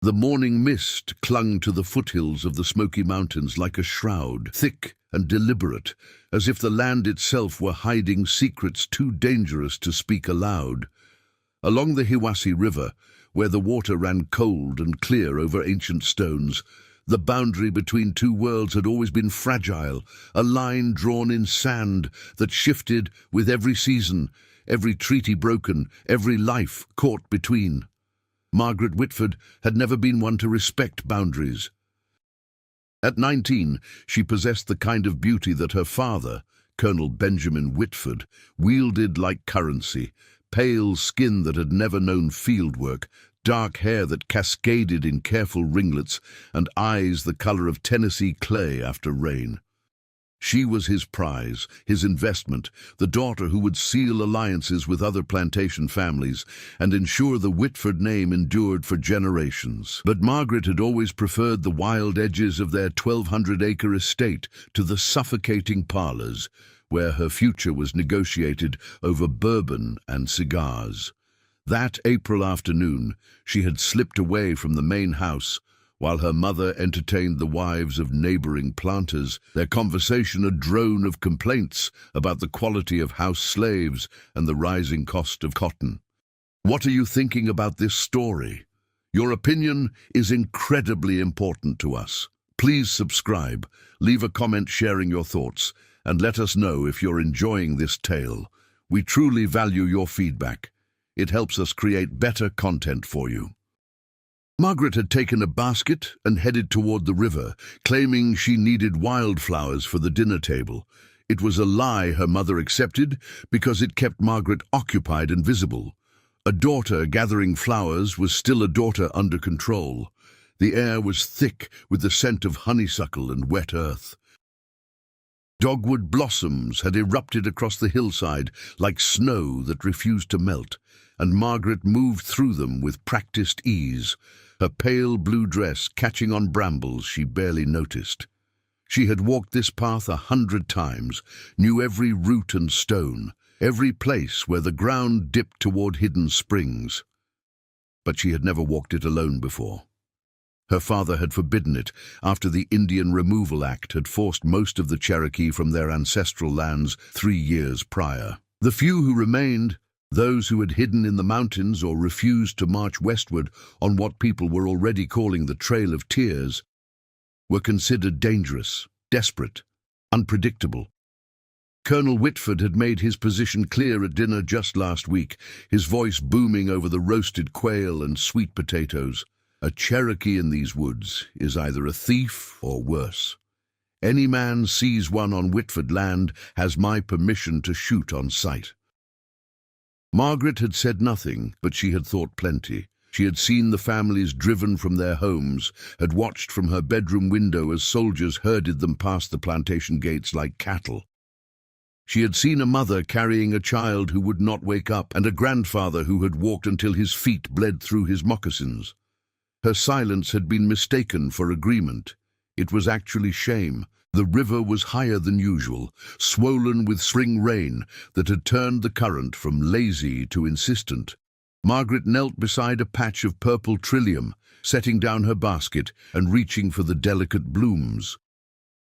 The morning mist clung to the foothills of the Smoky Mountains like a shroud, thick and deliberate, as if the land itself were hiding secrets too dangerous to speak aloud. Along the Hiwassee River, where the water ran cold and clear over ancient stones, the boundary between two worlds had always been fragile, a line drawn in sand that shifted with every season, every treaty broken, every life caught between. Margaret Whitford had never been one to respect boundaries. At 19, she possessed the kind of beauty that her father, Colonel Benjamin Whitford, wielded like currency: pale skin that had never known field work, dark hair that cascaded in careful ringlets, and eyes the color of Tennessee clay after rain. She was his prize, his investment, the daughter who would seal alliances with other plantation families and ensure the Whitford name endured for generations. But Margaret had always preferred the wild edges of their 1,200-acre estate to the suffocating parlors, where her future was negotiated over bourbon and cigars. That April afternoon, she had slipped away from the main house, while her mother entertained the wives of neighboring planters, their conversation a drone of complaints about the quality of house slaves and the rising cost of cotton. What are you thinking about this story? Your opinion is incredibly important to us. Please subscribe, leave a comment sharing your thoughts, and let us know if you're enjoying this tale. We truly value your feedback. It helps us create better content for you. Margaret had taken a basket and headed toward the river, claiming she needed wildflowers for the dinner table. It was a lie her mother accepted because it kept Margaret occupied and visible. A daughter gathering flowers was still a daughter under control. The air was thick with the scent of honeysuckle and wet earth. Dogwood blossoms had erupted across the hillside like snow that refused to melt, and Margaret moved through them with practiced ease, her pale blue dress catching on brambles she barely noticed. She had walked this path 100 times, knew every root and stone, every place where the ground dipped toward hidden springs. But she had never walked it alone before. Her father had forbidden it after the Indian Removal Act had forced most of the Cherokee from their ancestral lands 3 years prior. The few who remained, those who had hidden in the mountains or refused to march westward on what people were already calling the Trail of Tears, were considered dangerous, desperate, unpredictable. Colonel Whitford had made his position clear at dinner just last week, his voice booming over the roasted quail and sweet potatoes. A Cherokee in these woods is either a thief or worse. Any man sees one on Whitford land has my permission to shoot on sight. Margaret had said nothing, but she had thought plenty. She had seen the families driven from their homes, had watched from her bedroom window as soldiers herded them past the plantation gates like cattle. She had seen a mother carrying a child who would not wake up, and a grandfather who had walked until his feet bled through his moccasins. Her silence had been mistaken for agreement. It was actually shame. The river was higher than usual, swollen with spring rain that had turned the current from lazy to insistent. Margaret knelt beside a patch of purple trillium, setting down her basket and reaching for the delicate blooms.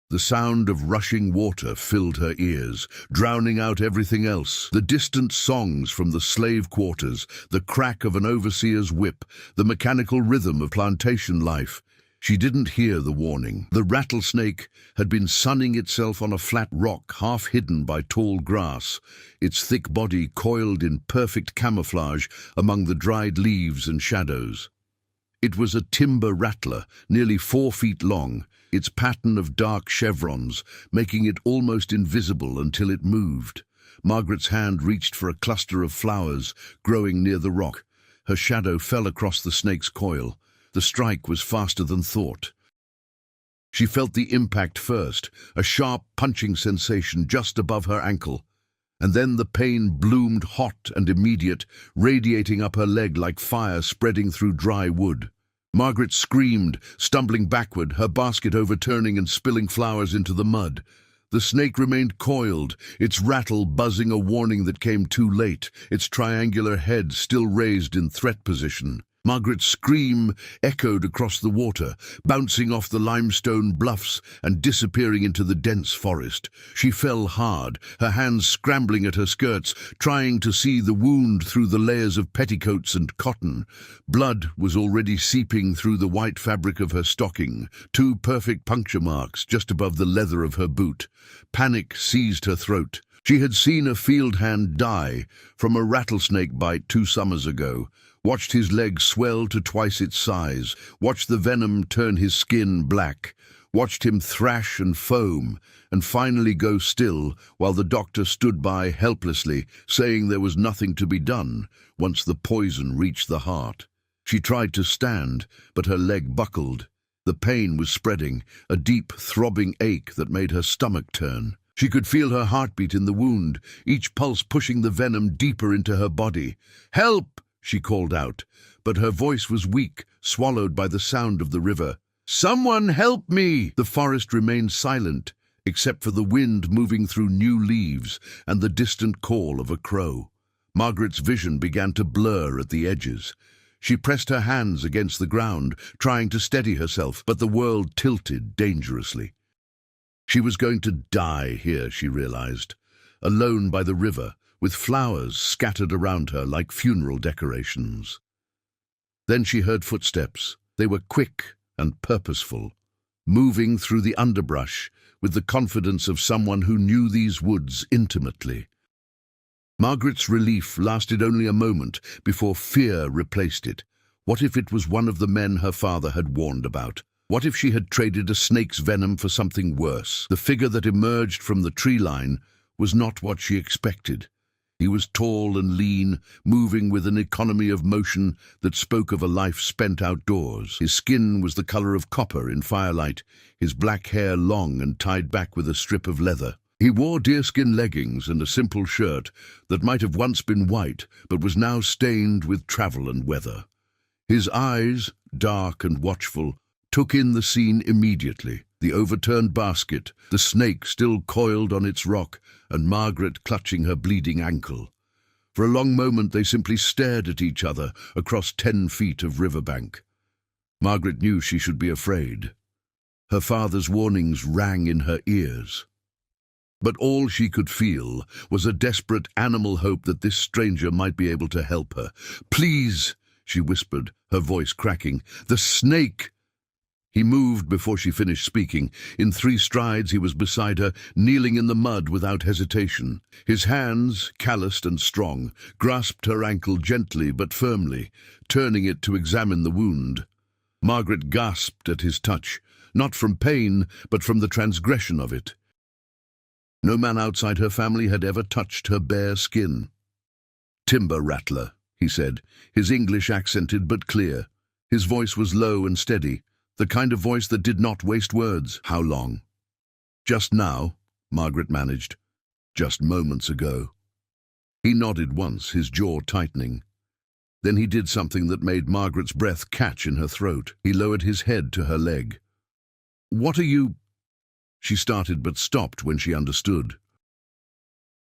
The sound of rushing water filled her ears, drowning out everything else. The distant songs from the slave quarters, the crack of an overseer's whip, the mechanical rhythm of plantation life. She didn't hear the warning. The rattlesnake had been sunning itself on a flat rock half hidden by tall grass, its thick body coiled in perfect camouflage among the dried leaves and shadows. It was a timber rattler, nearly 4 feet long, its pattern of dark chevrons making it almost invisible until it moved. Margaret's hand reached for a cluster of flowers growing near the rock. Her shadow fell across the snake's coil. The strike was faster than thought. She felt the impact first, a sharp punching sensation just above her ankle, and then the pain bloomed hot and immediate, radiating up her leg like fire spreading through dry wood. Margaret screamed, stumbling backward, her basket overturning and spilling flowers into the mud. The snake remained coiled, its rattle buzzing a warning that came too late, its triangular head still raised in threat position. Margaret's scream echoed across the water, bouncing off the limestone bluffs and disappearing into the dense forest. She fell hard, her hands scrambling at her skirts, trying to see the wound through the layers of petticoats and cotton. Blood was already seeping through the white fabric of her stocking, 2 perfect puncture marks just above the leather of her boot. Panic seized her throat. She had seen a field hand die from a rattlesnake bite 2 summers ago, watched his leg swell to twice its size, watched the venom turn his skin black, watched him thrash and foam, and finally go still while the doctor stood by helplessly, saying there was nothing to be done once the poison reached the heart. She tried to stand, but her leg buckled. The pain was spreading, a deep, throbbing ache that made her stomach turn. She could feel her heartbeat in the wound, each pulse pushing the venom deeper into her body. "Help!" she called out, but her voice was weak, swallowed by the sound of the river. "Someone help me!" The forest remained silent, except for the wind moving through new leaves and the distant call of a crow. Margaret's vision began to blur at the edges. She pressed her hands against the ground, trying to steady herself, but the world tilted dangerously. She was going to die here, she realized, alone by the river, with flowers scattered around her like funeral decorations. Then she heard footsteps. They were quick and purposeful, moving through the underbrush with the confidence of someone who knew these woods intimately. Margaret's relief lasted only a moment before fear replaced it. What if it was one of the men her father had warned about? What if she had traded a snake's venom for something worse? The figure that emerged from the tree line was not what she expected. He was tall and lean, moving with an economy of motion that spoke of a life spent outdoors. His skin was the color of copper in firelight, his black hair long and tied back with a strip of leather. He wore deerskin leggings and a simple shirt that might have once been white, but was now stained with travel and weather. His eyes, dark and watchful, took in the scene immediately. The overturned basket, the snake still coiled on its rock, and Margaret clutching her bleeding ankle. For a long moment they simply stared at each other across 10 feet of riverbank. Margaret knew she should be afraid. Her father's warnings rang in her ears. But all she could feel was a desperate animal hope that this stranger might be able to help her. "Please," she whispered, her voice cracking. "The snake!" He moved before she finished speaking. In 3 strides he was beside her, kneeling in the mud without hesitation. His hands, calloused and strong, grasped her ankle gently but firmly, turning it to examine the wound. Margaret gasped at his touch, not from pain, but from the transgression of it. No man outside her family had ever touched her bare skin. "Timber rattler," he said, his English accented but clear. His voice was low and steady, the kind of voice that did not waste words. "How long?" "Just now," Margaret managed. "Just moments ago." He nodded once, his jaw tightening. Then he did something that made Margaret's breath catch in her throat. He lowered his head to her leg. "What are you—" She started but stopped when she understood.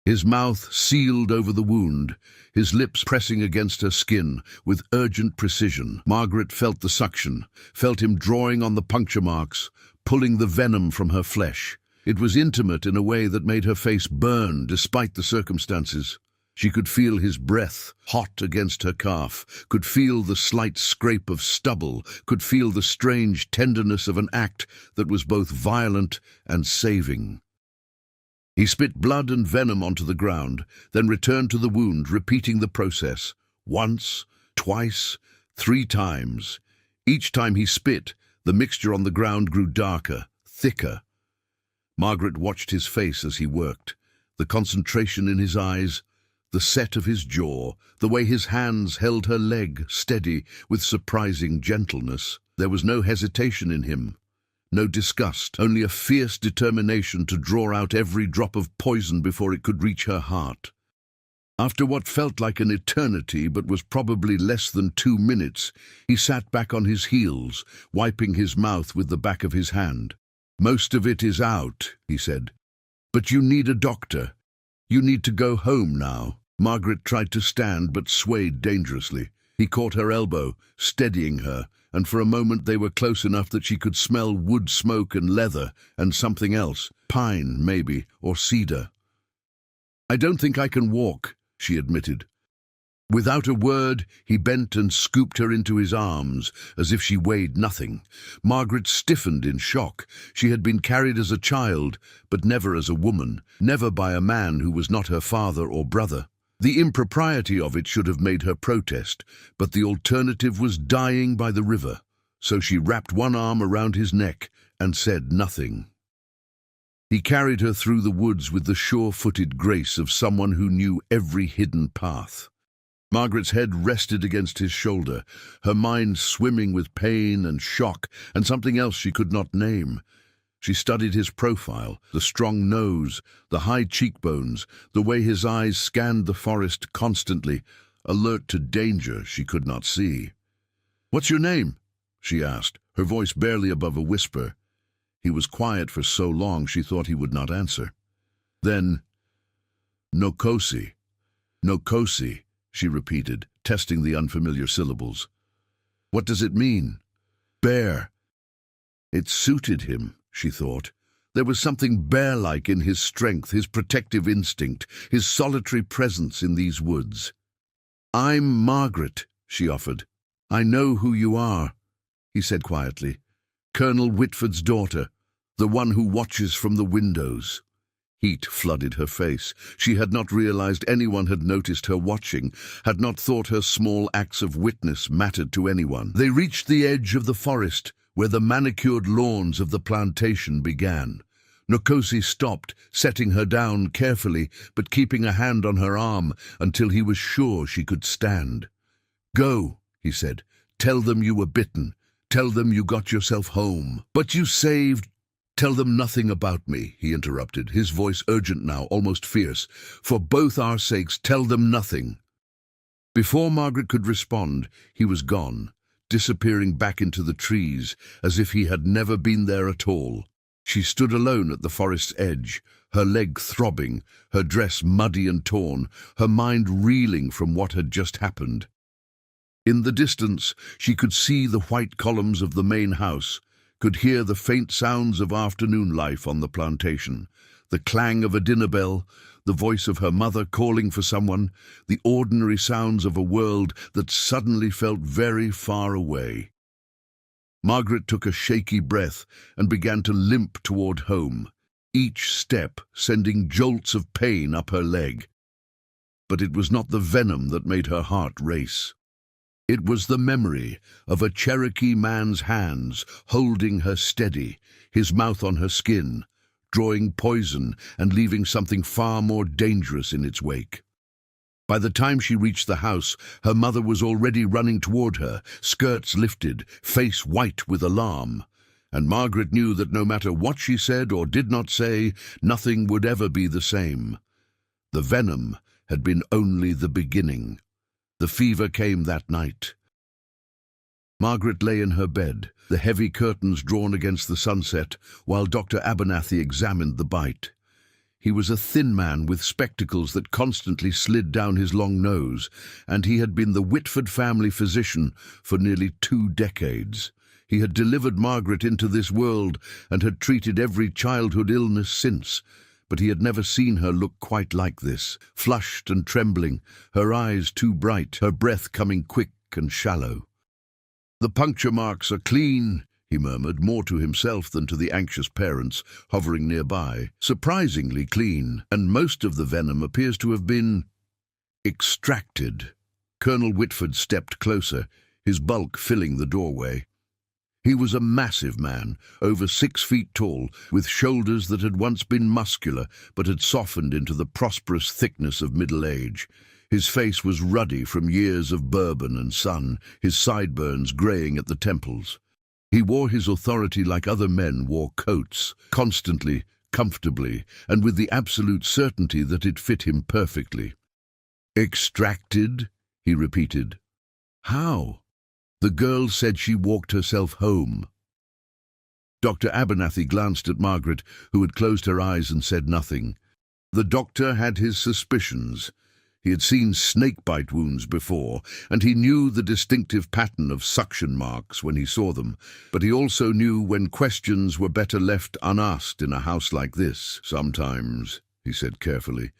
His mouth sealed over the wound, his lips pressing against her skin with urgent precision. Margaret felt the suction, felt him drawing on the puncture marks, pulling the venom from her flesh. It was intimate in a way that made her face burn despite the circumstances. She could feel his breath, hot against her calf, could feel the slight scrape of stubble, could feel the strange tenderness of an act that was both violent and saving. He spit blood and venom onto the ground, then returned to the wound, repeating the process. Once, twice, 3 times. Each time he spit, the mixture on the ground grew darker, thicker. Margaret watched his face as he worked, the concentration in his eyes, the set of his jaw, the way his hands held her leg steady with surprising gentleness. There was no hesitation in him, no disgust, only a fierce determination to draw out every drop of poison before it could reach her heart. After what felt like an eternity but was probably less than 2 minutes, he sat back on his heels, wiping his mouth with the back of his hand. "Most of it is out," he said. "But you need a doctor. You need to go home now." Margaret tried to stand but swayed dangerously. He caught her elbow, steadying her, and for a moment they were close enough that she could smell wood smoke and leather and something else, pine, maybe, or cedar. "I don't think I can walk," she admitted. Without a word, he bent and scooped her into his arms, as if she weighed nothing. Margaret stiffened in shock. She had been carried as a child, but never as a woman, never by a man who was not her father or brother. The impropriety of it should have made her protest, but the alternative was dying by the river, so she wrapped one arm around his neck and said nothing. He carried her through the woods with the sure-footed grace of someone who knew every hidden path. Margaret's head rested against his shoulder, her mind swimming with pain and shock and something else she could not name. She studied his profile, the strong nose, the high cheekbones, the way his eyes scanned the forest constantly, alert to danger she could not see. "What's your name?" she asked, her voice barely above a whisper. He was quiet for so long she thought he would not answer. Then, "Nokosi. Nokosi," she repeated, testing the unfamiliar syllables. "What does it mean?" "Bear." It suited him, she thought. There was something bear-like in his strength, his protective instinct, his solitary presence in these woods. "I'm Margaret," she offered. "I know who you are," he said quietly. "Colonel Whitford's daughter, the one who watches from the windows." Heat flooded her face. She had not realized anyone had noticed her watching, had not thought her small acts of witness mattered to anyone. They reached the edge of the forest, where the manicured lawns of the plantation began. Nokosi stopped, setting her down carefully, but keeping a hand on her arm until he was sure she could stand. "Go," he said. "Tell them you were bitten. Tell them you got yourself home. But you saved—" "Tell them nothing about me," he interrupted, his voice urgent now, almost fierce. "For both our sakes, tell them nothing." Before Margaret could respond, he was gone, disappearing back into the trees, as if he had never been there at all. She stood alone at the forest's edge, her leg throbbing, her dress muddy and torn, her mind reeling from what had just happened. In the distance, she could see the white columns of the main house, could hear the faint sounds of afternoon life on the plantation, the clang of a dinner bell, the voice of her mother calling for someone, the ordinary sounds of a world that suddenly felt very far away. Margaret took a shaky breath and began to limp toward home, each step sending jolts of pain up her leg. But it was not the venom that made her heart race. It was the memory of a Cherokee man's hands holding her steady, his mouth on her skin, drawing poison and leaving something far more dangerous in its wake. By the time she reached the house, her mother was already running toward her, skirts lifted, face white with alarm. And Margaret knew that no matter what she said or did not say, nothing would ever be the same. The venom had been only the beginning. The fever came that night. Margaret lay in her bed, the heavy curtains drawn against the sunset, while Dr. Abernathy examined the bite. He was a thin man with spectacles that constantly slid down his long nose, and he had been the Whitford family physician for nearly 2 decades. He had delivered Margaret into this world and had treated every childhood illness since, but he had never seen her look quite like this, flushed and trembling, her eyes too bright, her breath coming quick and shallow. "The puncture marks are clean," he murmured, more to himself than to the anxious parents hovering nearby. "Surprisingly clean, and most of the venom appears to have been extracted." Colonel Whitford stepped closer, his bulk filling the doorway. He was a massive man, over 6 feet tall, with shoulders that had once been muscular but had softened into the prosperous thickness of middle age. His face was ruddy from years of bourbon and sun, his sideburns graying at the temples. He wore his authority like other men wore coats, constantly, comfortably, and with the absolute certainty that it fit him perfectly. "Extracted?" he repeated. "How?" "The girl said she walked herself home." Dr. Abernathy glanced at Margaret, who had closed her eyes and said nothing. The doctor had his suspicions. He had seen snake-bite wounds before, and he knew the distinctive pattern of suction marks when he saw them, but he also knew when questions were better left unasked in a house like this. "Sometimes," he said carefully,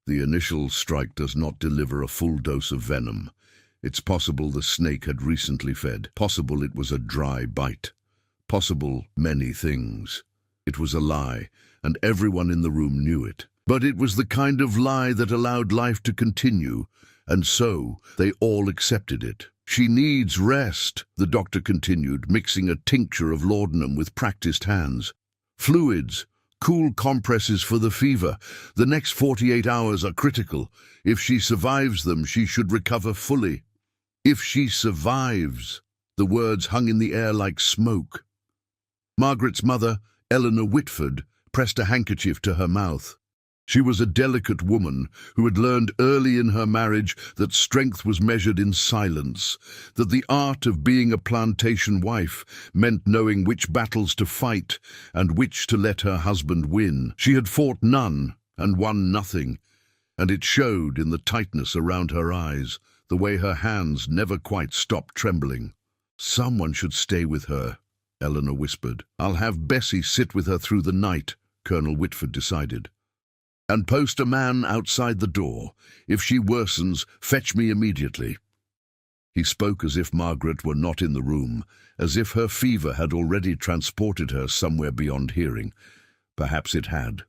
"the initial strike does not deliver a full dose of venom. It's possible the snake had recently fed. Possible it was a dry bite. Possible many things. It was a lie, and everyone in the room knew it. But it was the kind of lie that allowed life to continue, and so they all accepted it. She needs rest," the doctor continued, mixing a tincture of laudanum with practiced hands. "Fluids, cool compresses for the fever. The next 48 hours are critical. If she survives them, she should recover fully." If she survives. The words hung in the air like smoke. Margaret's mother, Eleanor Whitford, pressed a handkerchief to her mouth. She was a delicate woman who had learned early in her marriage that strength was measured in silence, that the art of being a plantation wife meant knowing which battles to fight and which to let her husband win. She had fought none and won nothing, and it showed in the tightness around her eyes, the way her hands never quite stopped trembling. "Someone should stay with her," Eleanor whispered. "I'll have Bessie sit with her through the night," Colonel Whitford decided. "And post a man outside the door. If she worsens, fetch me immediately." He spoke as if Margaret were not in the room, as if her fever had already transported her somewhere beyond hearing. Perhaps it had.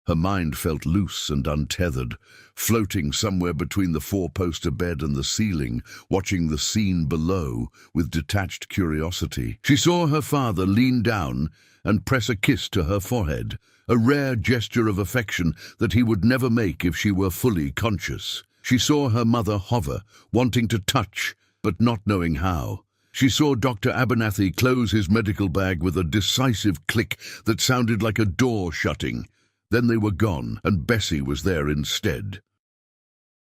Her mind felt loose and untethered, floating somewhere between the four-poster bed and the ceiling, watching the scene below with detached curiosity. She saw her father lean down and press a kiss to her forehead, a rare gesture of affection that he would never make if she were fully conscious. She saw her mother hover, wanting to touch, but not knowing how. She saw Dr. Abernathy close his medical bag with a decisive click that sounded like a door shutting. Then they were gone, and Bessie was there instead.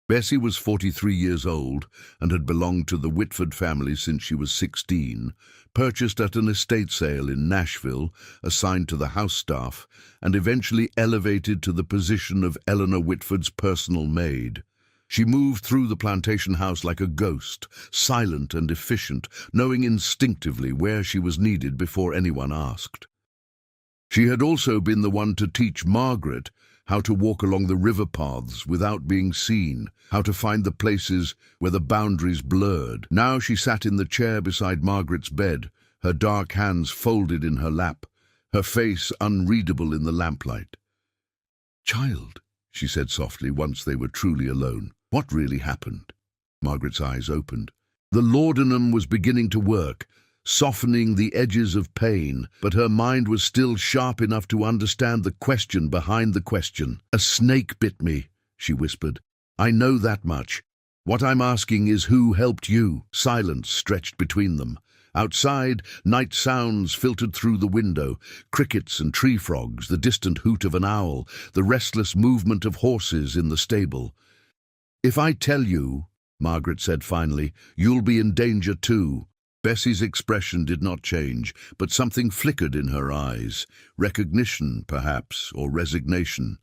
Bessie was 43 years old and had belonged to the Whitford family since she was 16, purchased at an estate sale in Nashville, assigned to the house staff, and eventually elevated to the position of Eleanor Whitford's personal maid. She moved through the plantation house like a ghost, silent and efficient, knowing instinctively where she was needed before anyone asked. She had also been the one to teach Margaret how to walk along the river paths without being seen, how to find the places where the boundaries blurred. Now she sat in the chair beside Margaret's bed, her dark hands folded in her lap, her face unreadable in the lamplight. "Child," she said softly once they were truly alone, "what really happened?" Margaret's eyes opened. The laudanum was beginning to work, softening the edges of pain, but her mind was still sharp enough to understand the question behind the question. "A snake bit me," she whispered. "I know that much. What I'm asking is who helped you?" Silence stretched between them. Outside, night sounds filtered through the window, crickets and tree frogs, the distant hoot of an owl, the restless movement of horses in the stable. "If I tell you," Margaret said finally, "you'll be in danger too." Bessie's expression did not change, but something flickered in her eyes. Recognition, perhaps, or resignation.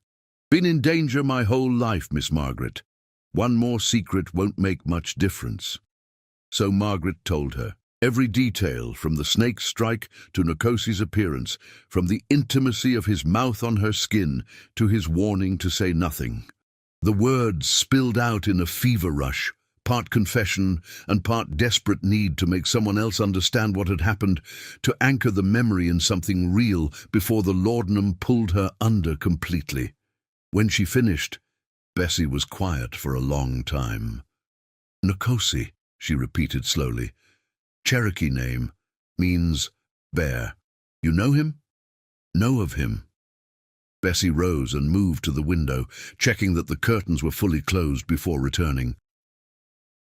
"Been in danger my whole life, Miss Margaret. One more secret won't make much difference." So Margaret told her. Every detail, from the snake strike to Nkosi's appearance, from the intimacy of his mouth on her skin to his warning to say nothing. The words spilled out in a fever rush, part confession and part desperate need to make someone else understand what had happened, to anchor the memory in something real before the laudanum pulled her under completely. When she finished, Bessie was quiet for a long time. "Nkosi," she repeated slowly. "Cherokee name, means bear. You know him?" "Know of him." Bessie rose and moved to the window, checking that the curtains were fully closed before returning.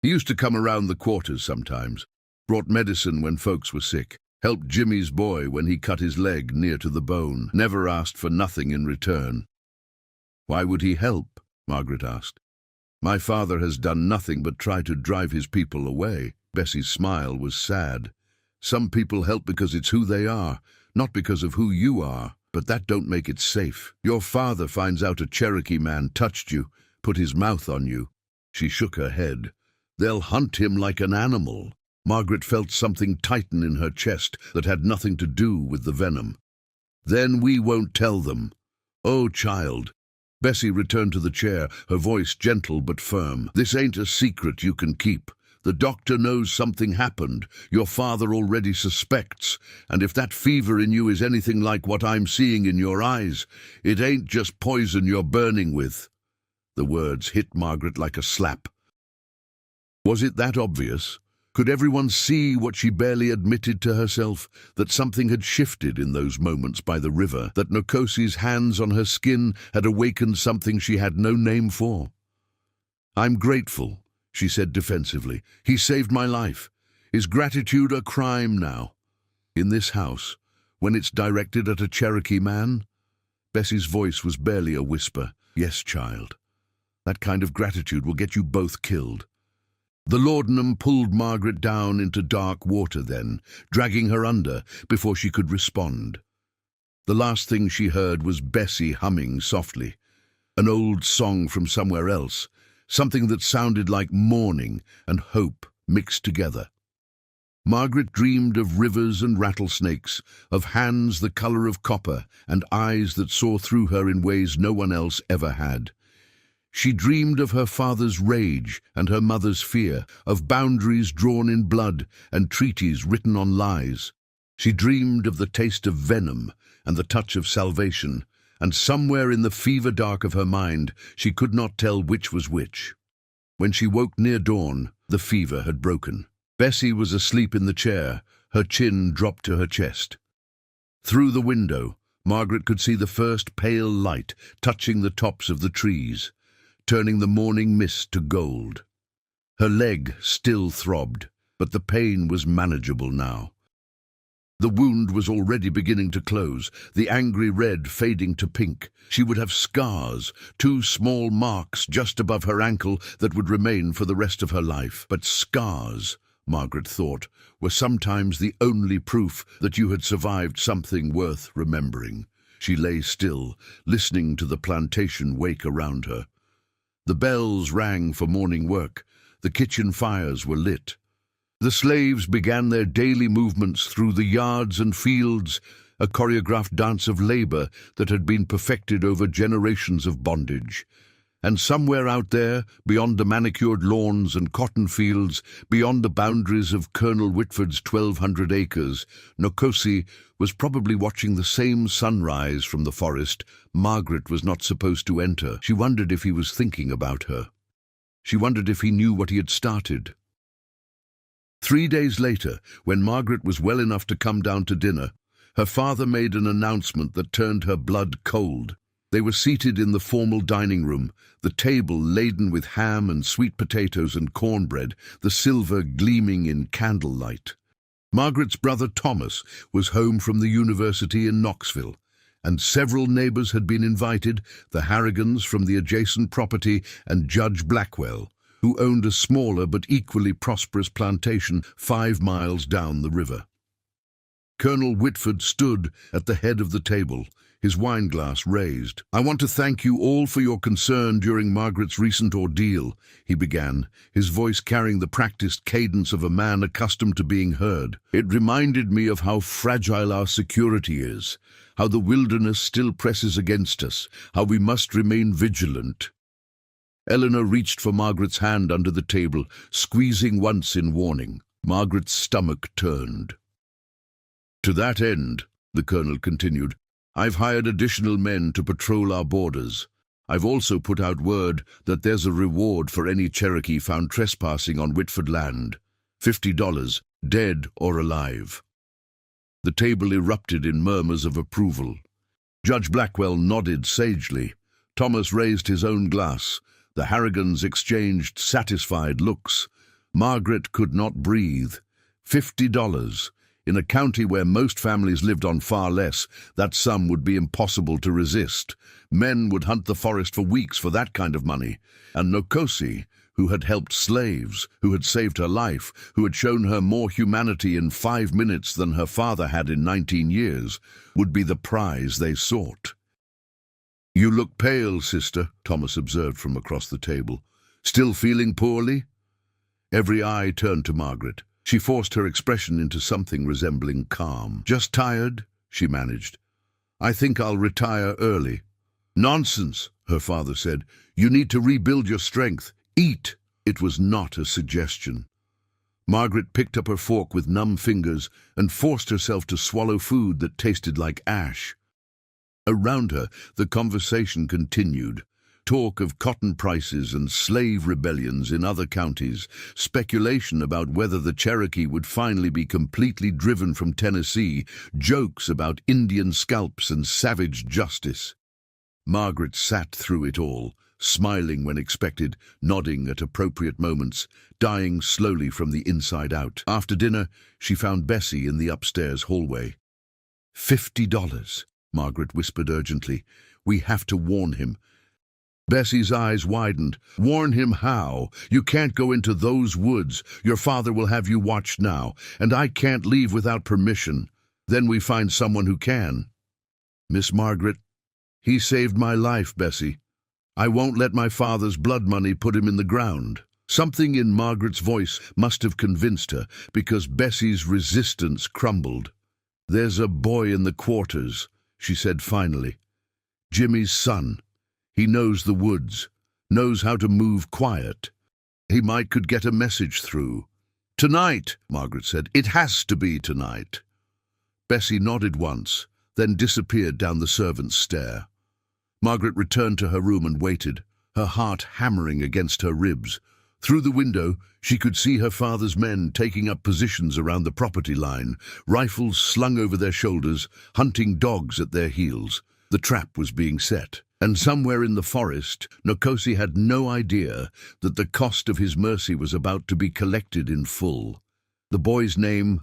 "He used to come around the quarters sometimes, brought medicine when folks were sick, helped Jimmy's boy when he cut his leg near to the bone, never asked for nothing in return." "Why would he help?" Margaret asked. "My father has done nothing but try to drive his people away." Bessie's smile was sad. "Some people help because it's who they are, not because of who you are, but that don't make it safe. Your father finds out a Cherokee man touched you, put his mouth on you." She shook her head. "They'll hunt him like an animal." Margaret felt something tighten in her chest that had nothing to do with the venom. "Then we won't tell them." "Oh, child." Bessie returned to the chair, her voice gentle but firm. "This ain't a secret you can keep. The doctor knows something happened. Your father already suspects. And if that fever in you is anything like what I'm seeing in your eyes, it ain't just poison you're burning with." The words hit Margaret like a slap. Was it that obvious? Could everyone see what she barely admitted to herself, that something had shifted in those moments by the river, that Nokosi's hands on her skin had awakened something she had no name for? "I'm grateful," she said defensively. "He saved my life. Is gratitude a crime now? In this house, when it's directed at a Cherokee man?" Bessie's voice was barely a whisper. "Yes, child. That kind of gratitude will get you both killed." The laudanum pulled Margaret down into dark water then, dragging her under before she could respond. The last thing she heard was Bessie humming softly, an old song from somewhere else, something that sounded like mourning and hope mixed together. Margaret dreamed of rivers and rattlesnakes, of hands the color of copper and eyes that saw through her in ways no one else ever had. She dreamed of her father's rage and her mother's fear, of boundaries drawn in blood and treaties written on lies. She dreamed of the taste of venom and the touch of salvation, and somewhere in the fever dark of her mind she could not tell which was which. When she woke near dawn, the fever had broken. Bessie was asleep in the chair, her chin dropped to her chest. Through the window, Margaret could see the first pale light touching the tops of the trees, turning the morning mist to gold. Her leg still throbbed, but the pain was manageable now. The wound was already beginning to close, the angry red fading to pink. She would have scars, 2 small marks just above her ankle that would remain for the rest of her life. But scars, Margaret thought, were sometimes the only proof that you had survived something worth remembering. She lay still, listening to the plantation wake around her. The bells rang for morning work. The kitchen fires were lit. The slaves began their daily movements through the yards and fields, a choreographed dance of labor that had been perfected over generations of bondage. And somewhere out there, beyond the manicured lawns and cotton fields, beyond the boundaries of Colonel Whitford's 1,200 acres, Nokosi was probably watching the same sunrise from the forest Margaret was not supposed to enter. She wondered if he was thinking about her. She wondered if he knew what he had started. 3 days later, when Margaret was well enough to come down to dinner, her father made an announcement that turned her blood cold. They were seated in the formal dining room, the table laden with ham and sweet potatoes and cornbread, the silver gleaming in candlelight. Margaret's brother Thomas was home from the university in Knoxville, and several neighbors had been invited, the Harrigans from the adjacent property and Judge Blackwell, who owned a smaller but equally prosperous plantation 5 miles down the river. Colonel Whitford stood at the head of the table, his wineglass raised. "I want to thank you all for your concern during Margaret's recent ordeal," he began, his voice carrying the practiced cadence of a man accustomed to being heard. "It reminded me of how fragile our security is, how the wilderness still presses against us, how we must remain vigilant." Eleanor reached for Margaret's hand under the table, squeezing once in warning. Margaret's stomach turned. "To that end," the colonel continued, "I've hired additional men to patrol our borders. I've also put out word that there's a reward for any Cherokee found trespassing on Whitford land. $50, dead or alive." The table erupted in murmurs of approval. Judge Blackwell nodded sagely. Thomas raised his own glass. The Harrigans exchanged satisfied looks. Margaret could not breathe. $50. In a county where most families lived on far less, that sum would be impossible to resist. Men would hunt the forest for weeks for that kind of money. And Nokosi, who had helped slaves, who had saved her life, who had shown her more humanity in 5 minutes than her father had in 19 years, would be the prize they sought. "You look pale, sister," Thomas observed from across the table. "Still feeling poorly?" Every eye turned to Margaret. She forced her expression into something resembling calm. "Just tired," she managed. "I think I'll retire early." "Nonsense," her father said. "You need to rebuild your strength. Eat." It was not a suggestion. Margaret picked up her fork with numb fingers and forced herself to swallow food that tasted like ash. Around her, the conversation continued. Talk of cotton prices and slave rebellions in other counties, speculation about whether the Cherokee would finally be completely driven from Tennessee, jokes about Indian scalps and savage justice. Margaret sat through it all, smiling when expected, nodding at appropriate moments, dying slowly from the inside out. After dinner, she found Bessie in the upstairs hallway. $50, Margaret whispered urgently. "We have to warn him." Bessie's eyes widened. "Warn him how? You can't go into those woods. Your father will have you watched now, and I can't leave without permission. Then we find someone who can." "Miss Margaret, he saved my life, Bessie. I won't let my father's blood money put him in the ground." Something in Margaret's voice must have convinced her, because Bessie's resistance crumbled. "There's a boy in the quarters," she said finally. "Jimmy's son. He knows the woods, knows how to move quiet. He could get a message through." "Tonight," Margaret said. "It has to be tonight." Bessie nodded once, then disappeared down the servants' stair. Margaret returned to her room and waited, her heart hammering against her ribs. Through the window, she could see her father's men taking up positions around the property line, rifles slung over their shoulders, hunting dogs at their heels. The trap was being set. And somewhere in the forest, Nkosi had no idea that the cost of his mercy was about to be collected in full. The boy's name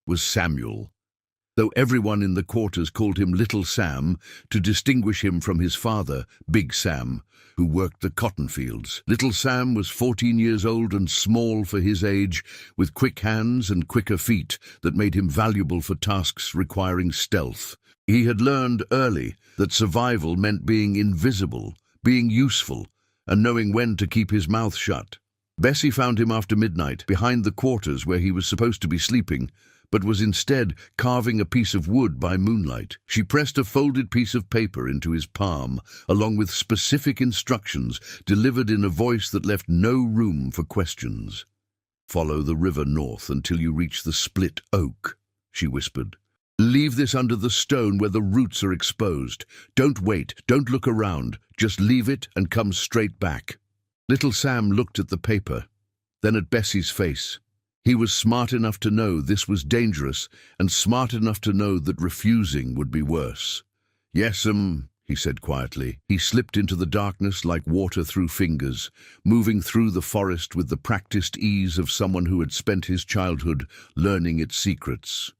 was Samuel, though everyone in the quarters called him Little Sam to distinguish him from his father, Big Sam, who worked the cotton fields. Little Sam was 14 years old and small for his age, with quick hands and quicker feet that made him valuable for tasks requiring stealth. He had learned early that survival meant being invisible, being useful, and knowing when to keep his mouth shut. Bessie found him after midnight, behind the quarters where he was supposed to be sleeping, but was instead carving a piece of wood by moonlight. She pressed a folded piece of paper into his palm, along with specific instructions delivered in a voice that left no room for questions. "Follow the river north until you reach the split oak," she whispered. "Leave this under the stone where the roots are exposed. Don't wait, don't look around. Just leave it and come straight back." Little Sam looked at the paper, then at Bessie's face. He was smart enough to know this was dangerous, and smart enough to know that refusing would be worse. "Yes'm," he said quietly. He slipped into the darkness like water through fingers, moving through the forest with the practiced ease of someone who had spent his childhood learning its secrets.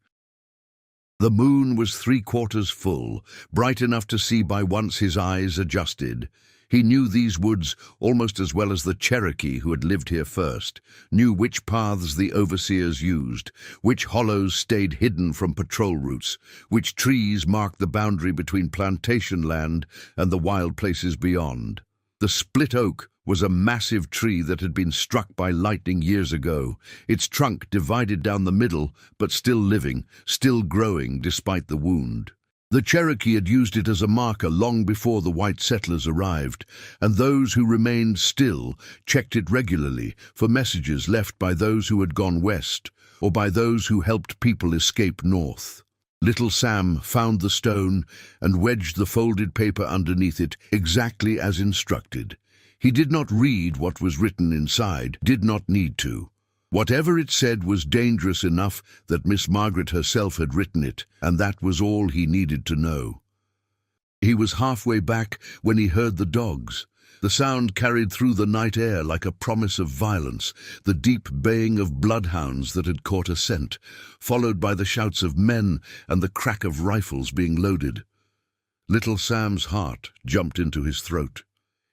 The moon was 3/4 full, bright enough to see by once his eyes adjusted. He knew these woods almost as well as the Cherokee who had lived here first, knew which paths the overseers used, which hollows stayed hidden from patrol routes, which trees marked the boundary between plantation land and the wild places beyond. The split oak was a massive tree that had been struck by lightning years ago, its trunk divided down the middle, but still living, still growing despite the wound. The Cherokee had used it as a marker long before the white settlers arrived, and those who remained still checked it regularly for messages left by those who had gone west, or by those who helped people escape north. Little Sam found the stone and wedged the folded paper underneath it exactly as instructed. He did not read what was written inside, did not need to. Whatever it said was dangerous enough that Miss Margaret herself had written it, and that was all he needed to know. He was halfway back when he heard the dogs. The sound carried through the night air like a promise of violence, the deep baying of bloodhounds that had caught a scent, followed by the shouts of men and the crack of rifles being loaded. Little Sam's heart jumped into his throat.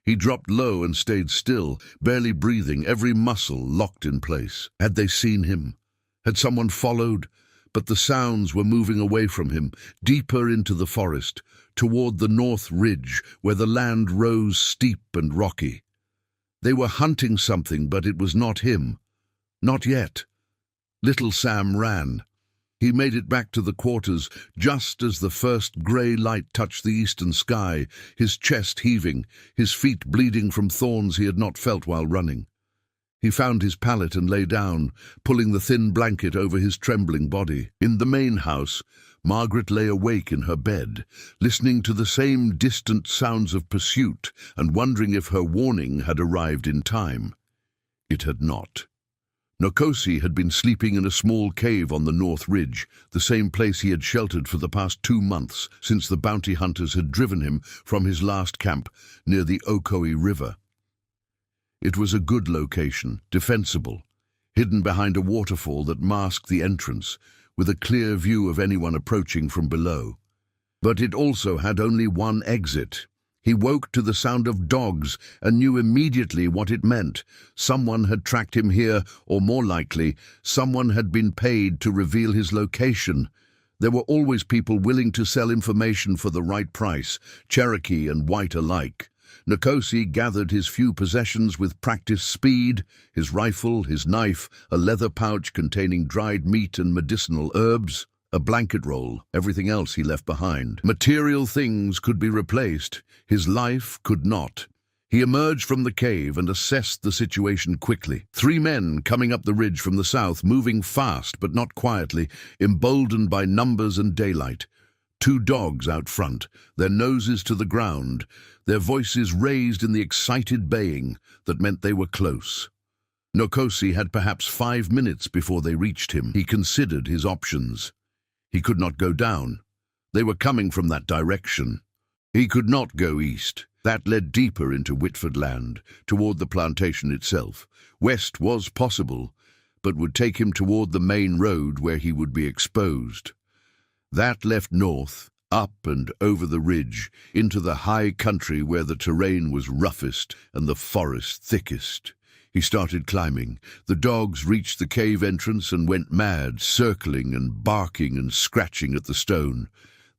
He dropped low and stayed still, barely breathing, every muscle locked in place. Had they seen him? Had someone followed? But the sounds were moving away from him, deeper into the forest, toward the north ridge, where the land rose steep and rocky. They were hunting something, but it was not him. Not yet. Little Sam ran. He made it back to the quarters just as the first grey light touched the eastern sky, his chest heaving, his feet bleeding from thorns he had not felt while running. He found his pallet and lay down, pulling the thin blanket over his trembling body. In the main house, Margaret lay awake in her bed, listening to the same distant sounds of pursuit and wondering if her warning had arrived in time. It had not. Nkosi had been sleeping in a small cave on the north ridge, the same place he had sheltered for the past 2 months since the bounty hunters had driven him from his last camp near the Ocoee River. It was a good location, defensible, hidden behind a waterfall that masked the entrance, with a clear view of anyone approaching from below. But it also had only one exit. He woke to the sound of dogs and knew immediately what it meant. Someone had tracked him here, or more likely, someone had been paid to reveal his location. There were always people willing to sell information for the right price, Cherokee and white alike. Nkosi gathered his few possessions with practiced speed, his rifle, his knife, a leather pouch containing dried meat and medicinal herbs, a blanket roll, everything else he left behind. Material things could be replaced, his life could not. He emerged from the cave and assessed the situation quickly. 3 men coming up the ridge from the south, moving fast but not quietly, emboldened by numbers and daylight. 2 dogs out front, their noses to the ground, their voices raised in the excited baying that meant they were close. Nkosi had perhaps 5 minutes before they reached him. He considered his options. He could not go down. They were coming from that direction. He could not go east. That led deeper into Whitford land, toward the plantation itself. West was possible, but would take him toward the main road where he would be exposed. That left north, up and over the ridge, into the high country where the terrain was roughest and the forest thickest. He started climbing. The dogs reached the cave entrance and went mad, circling and barking and scratching at the stone.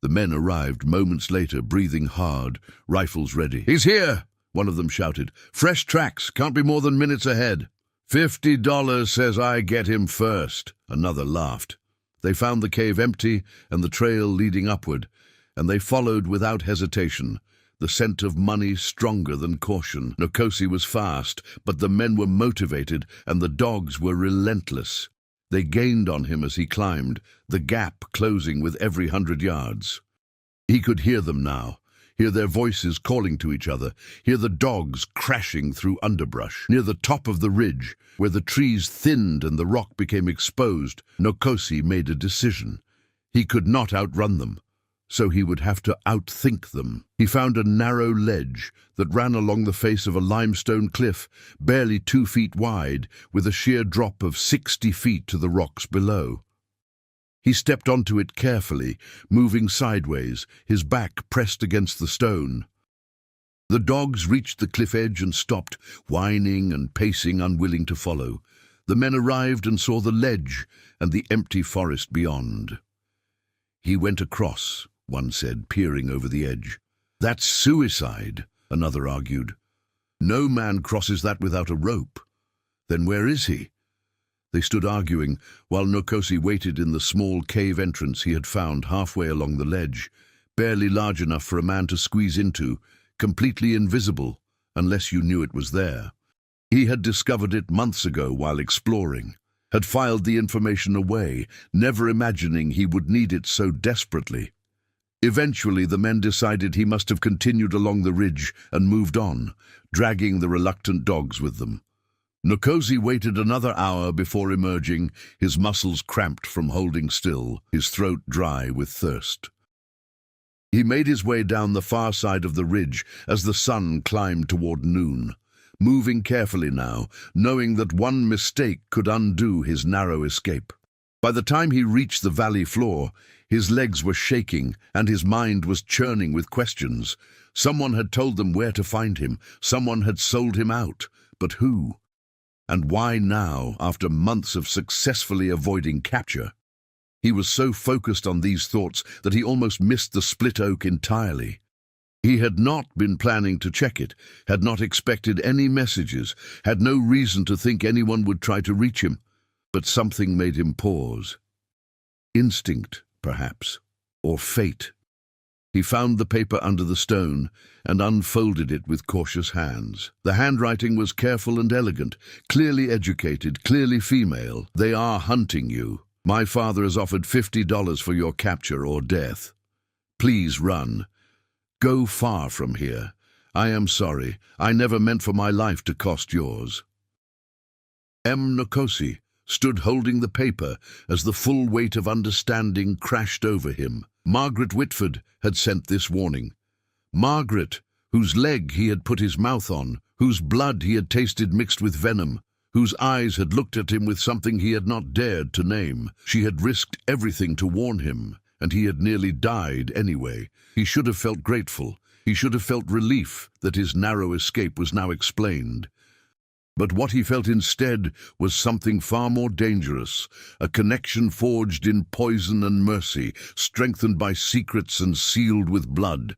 The men arrived moments later, breathing hard, rifles ready. "He's here!" one of them shouted. "Fresh tracks, can't be more than minutes ahead." $50 says I get him first," another laughed. They found the cave empty and the trail leading upward, and they followed without hesitation, the scent of money stronger than caution. Nkosi was fast, but the men were motivated, and the dogs were relentless. They gained on him as he climbed, the gap closing with every 100 yards. He could hear them now, hear their voices calling to each other, hear the dogs crashing through underbrush. Near the top of the ridge, where the trees thinned and the rock became exposed, Nkosi made a decision. He could not outrun them, so he would have to outthink them. He found a narrow ledge that ran along the face of a limestone cliff, barely 2 feet wide, with a sheer drop of 60 feet to the rocks below. He stepped onto it carefully, moving sideways, his back pressed against the stone. The dogs reached the cliff edge and stopped, whining and pacing, unwilling to follow. The men arrived and saw the ledge and the empty forest beyond. "He went across," one said, peering over the edge. "That's suicide," another argued. "No man crosses that without a rope." "Then where is he?" They stood arguing, while Nkosi waited in the small cave entrance he had found halfway along the ledge, barely large enough for a man to squeeze into, completely invisible, unless you knew it was there. He had discovered it months ago while exploring, had filed the information away, never imagining he would need it so desperately. Eventually, the men decided he must have continued along the ridge and moved on, dragging the reluctant dogs with them. Nkosi waited another hour before emerging, his muscles cramped from holding still, his throat dry with thirst. He made his way down the far side of the ridge as the sun climbed toward noon, moving carefully now, knowing that one mistake could undo his narrow escape. By the time he reached the valley floor, his legs were shaking and his mind was churning with questions. Someone had told them where to find him, someone had sold him out, but who? And why now, after months of successfully avoiding capture? He was so focused on these thoughts that he almost missed the split oak entirely. He had not been planning to check it, had not expected any messages, had no reason to think anyone would try to reach him, but something made him pause. Instinct, perhaps, or fate. He found the paper under the stone and unfolded it with cautious hands. The handwriting was careful and elegant, clearly educated, clearly female. "They are hunting you. My father has offered $50 for your capture or death. Please run. Go far from here. I am sorry. I never meant for my life to cost yours." Nkosi stood holding the paper as the full weight of understanding crashed over him. Margaret Whitford had sent this warning. Margaret, whose leg he had put his mouth on, whose blood he had tasted mixed with venom, whose eyes had looked at him with something he had not dared to name. She had risked everything to warn him, and he had nearly died anyway. He should have felt grateful. He should have felt relief that his narrow escape was now explained. But what he felt instead was something far more dangerous, a connection forged in poison and mercy, strengthened by secrets and sealed with blood.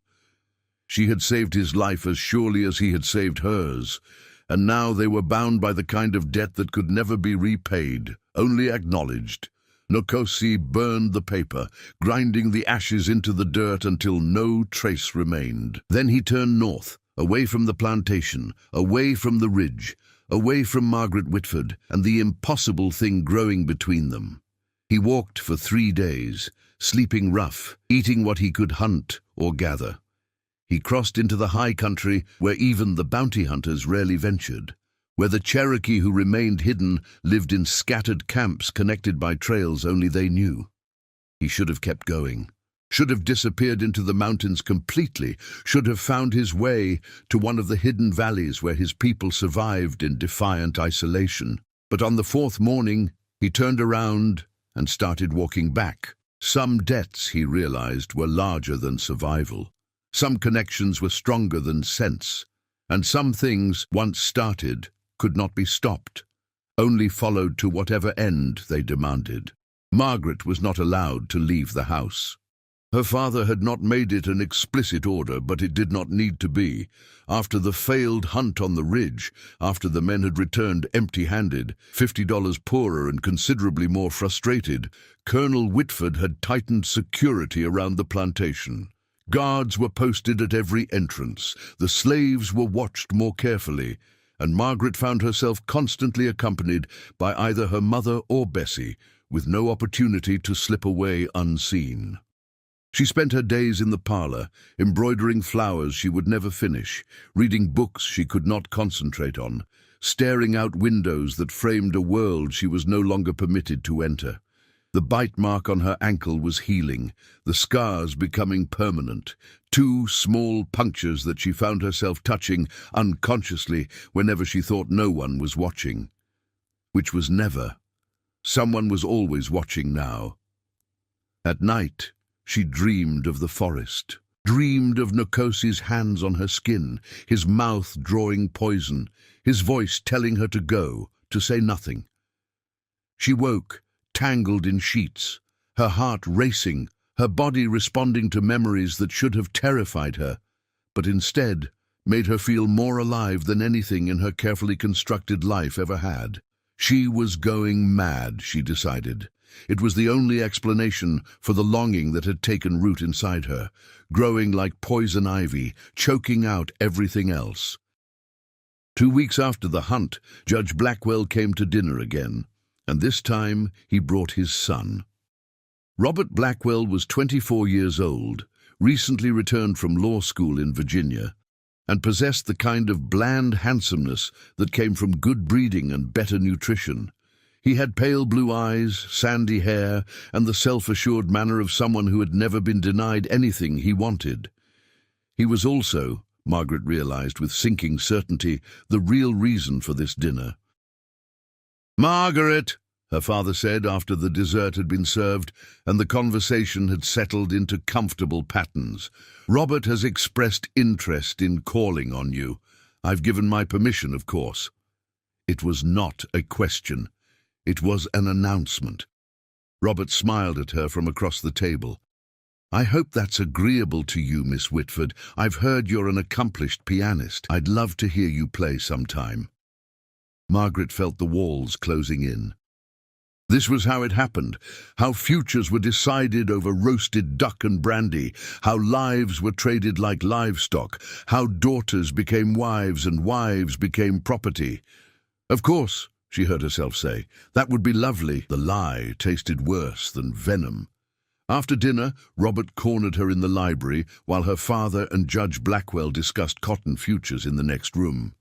She had saved his life as surely as he had saved hers, and now they were bound by the kind of debt that could never be repaid, only acknowledged. Nkosi burned the paper, grinding the ashes into the dirt until no trace remained. Then he turned north, away from the plantation, away from the ridge, away from Margaret Whitford and the impossible thing growing between them. He walked for 3 days, sleeping rough, eating what he could hunt or gather. He crossed into the high country where even the bounty hunters rarely ventured, where the Cherokee who remained hidden lived in scattered camps connected by trails only they knew. He should have kept going, should have disappeared into the mountains completely, should have found his way to one of the hidden valleys where his people survived in defiant isolation. But on the 4th morning, he turned around and started walking back. Some debts, he realized, were larger than survival. Some connections were stronger than sense, and some things, once started, could not be stopped, only followed to whatever end they demanded. Margaret was not allowed to leave the house. Her father had not made it an explicit order, but it did not need to be. After the failed hunt on the ridge, after the men had returned empty-handed, $50 poorer and considerably more frustrated, Colonel Whitford had tightened security around the plantation. Guards were posted at every entrance, the slaves were watched more carefully, and Margaret found herself constantly accompanied by either her mother or Bessie, with no opportunity to slip away unseen. She spent her days in the parlor, embroidering flowers she would never finish, reading books she could not concentrate on, staring out windows that framed a world she was no longer permitted to enter. The bite mark on her ankle was healing, the scars becoming permanent, 2 small punctures that she found herself touching unconsciously whenever she thought no one was watching. Which was never. Someone was always watching now. At night, she dreamed of the forest, dreamed of Nkosi's hands on her skin, his mouth drawing poison, his voice telling her to go, to say nothing. She woke, tangled in sheets, her heart racing, her body responding to memories that should have terrified her, but instead made her feel more alive than anything in her carefully constructed life ever had. She was going mad, she decided. It was the only explanation for the longing that had taken root inside her, growing like poison ivy, choking out everything else. 2 weeks after the hunt, Judge Blackwell came to dinner again, and this time he brought his son. Robert Blackwell was 24 years old, recently returned from law school in Virginia, and possessed the kind of bland handsomeness that came from good breeding and better nutrition. He had pale blue eyes, sandy hair, and the self-assured manner of someone who had never been denied anything he wanted. He was also, Margaret realized with sinking certainty, the real reason for this dinner. "Margaret," her father said after the dessert had been served and the conversation had settled into comfortable patterns, "Robert has expressed interest in calling on you. I've given my permission, of course." It was not a question. It was an announcement. Robert smiled at her from across the table. "I hope that's agreeable to you, Miss Whitford. I've heard you're an accomplished pianist. I'd love to hear you play sometime." Margaret felt the walls closing in. This was how it happened, how futures were decided over roasted duck and brandy, how lives were traded like livestock, how daughters became wives and wives became property. "Of course," she heard herself say, "that would be lovely." The lie tasted worse than venom. After dinner, Robert cornered her in the library while her father and Judge Blackwell discussed cotton futures in the next room.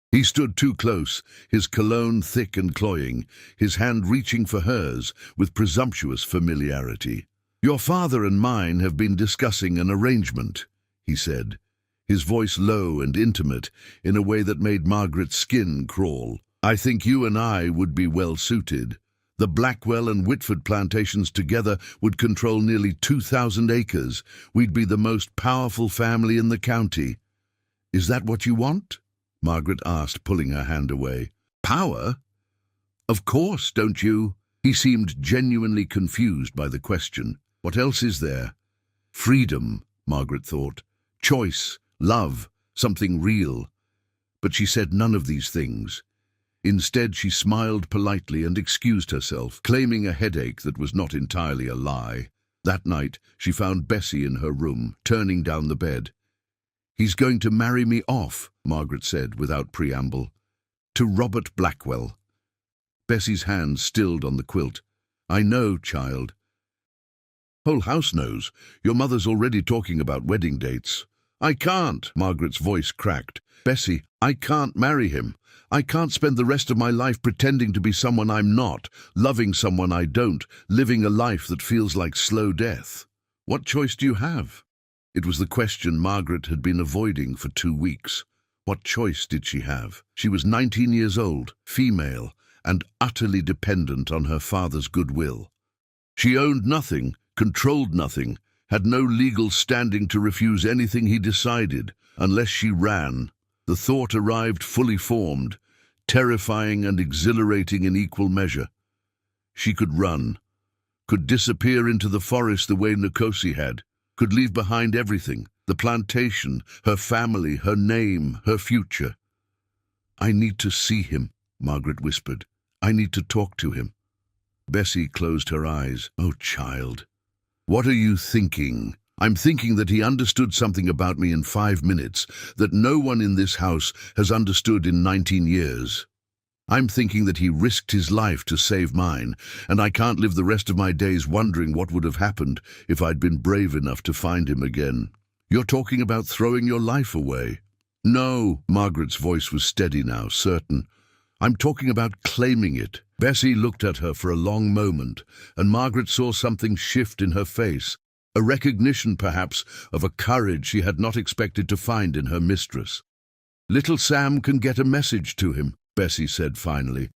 He stood too close, his cologne thick and cloying, his hand reaching for hers with presumptuous familiarity. "Your father and mine have been discussing an arrangement," he said, his voice low and intimate in a way that made Margaret's skin crawl. "I think you and I would be well suited. The Blackwell and Whitford plantations together would control nearly 2,000 acres. We'd be the most powerful family in the county." "Is that what you want?" Margaret asked, pulling her hand away. "Power? Of course, don't you?" He seemed genuinely confused by the question. "What else is there?" "Freedom," Margaret thought. "Choice, love, something real." But she said none of these things. Instead, she smiled politely and excused herself, claiming a headache that was not entirely a lie. That night, she found Bessie in her room, turning down the bed. "He's going to marry me off," Margaret said without preamble. "To Robert Blackwell." Bessie's hand stilled on the quilt. "I know, child." "Whole house knows. Your mother's already talking about wedding dates." "I can't," Margaret's voice cracked. "Bessie, I can't marry him. I can't spend the rest of my life pretending to be someone I'm not, loving someone I don't, living a life that feels like slow death. What choice do you have?" It was the question Margaret had been avoiding for 2 weeks. What choice did she have? She was 19 years old, female, and utterly dependent on her father's goodwill. She owned nothing, controlled nothing, had no legal standing to refuse anything he decided, unless she ran. The thought arrived fully formed, terrifying and exhilarating in equal measure. She could run, could disappear into the forest the way Nkosi had, could leave behind everything, the plantation, her family, her name, her future. "I need to see him," Margaret whispered. "I need to talk to him." Bessie closed her eyes. "Oh, child. What are you thinking?" "I'm thinking that he understood something about me in 5 minutes that no one in this house has understood in 19 years. I'm thinking that he risked his life to save mine, and I can't live the rest of my days wondering what would have happened if I'd been brave enough to find him again." "You're talking about throwing your life away." "No," Margaret's voice was steady now, certain. "I'm talking about claiming it." Bessie looked at her for a long moment, and Margaret saw something shift in her face, a recognition, perhaps, of a courage she had not expected to find in her mistress. "Little Sam can get a message to him," Bessie said finally.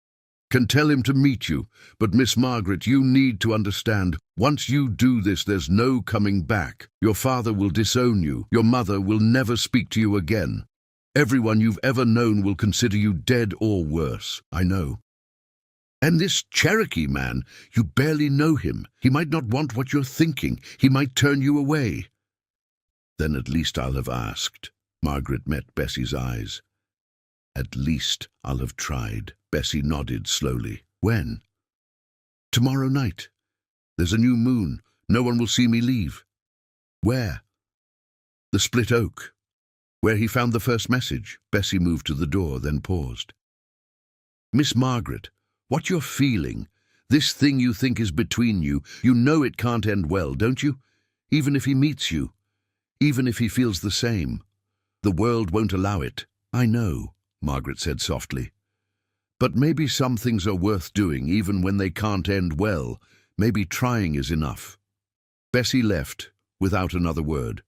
"Can tell him to meet you. But Miss Margaret, you need to understand, once you do this, there's no coming back. Your father will disown you. Your mother will never speak to you again. Everyone you've ever known will consider you dead or worse. I know. And this Cherokee man, you barely know him. He might not want what you're thinking. He might turn you away." "Then at least I'll have asked." Margaret met Bessie's eyes. "At least I'll have tried." Bessie nodded slowly. "When?" "Tomorrow night. There's a new moon. No one will see me leave." "Where?" "The Split Oak." "Where he found the first message." Bessie moved to the door, then paused. "Miss Margaret, what you're feeling, this thing you think is between you, you know it can't end well, don't you? Even if he meets you, even if he feels the same. The world won't allow it." "I know," Margaret said softly. "But maybe some things are worth doing even when they can't end well. Maybe trying is enough." Bessie left without another word.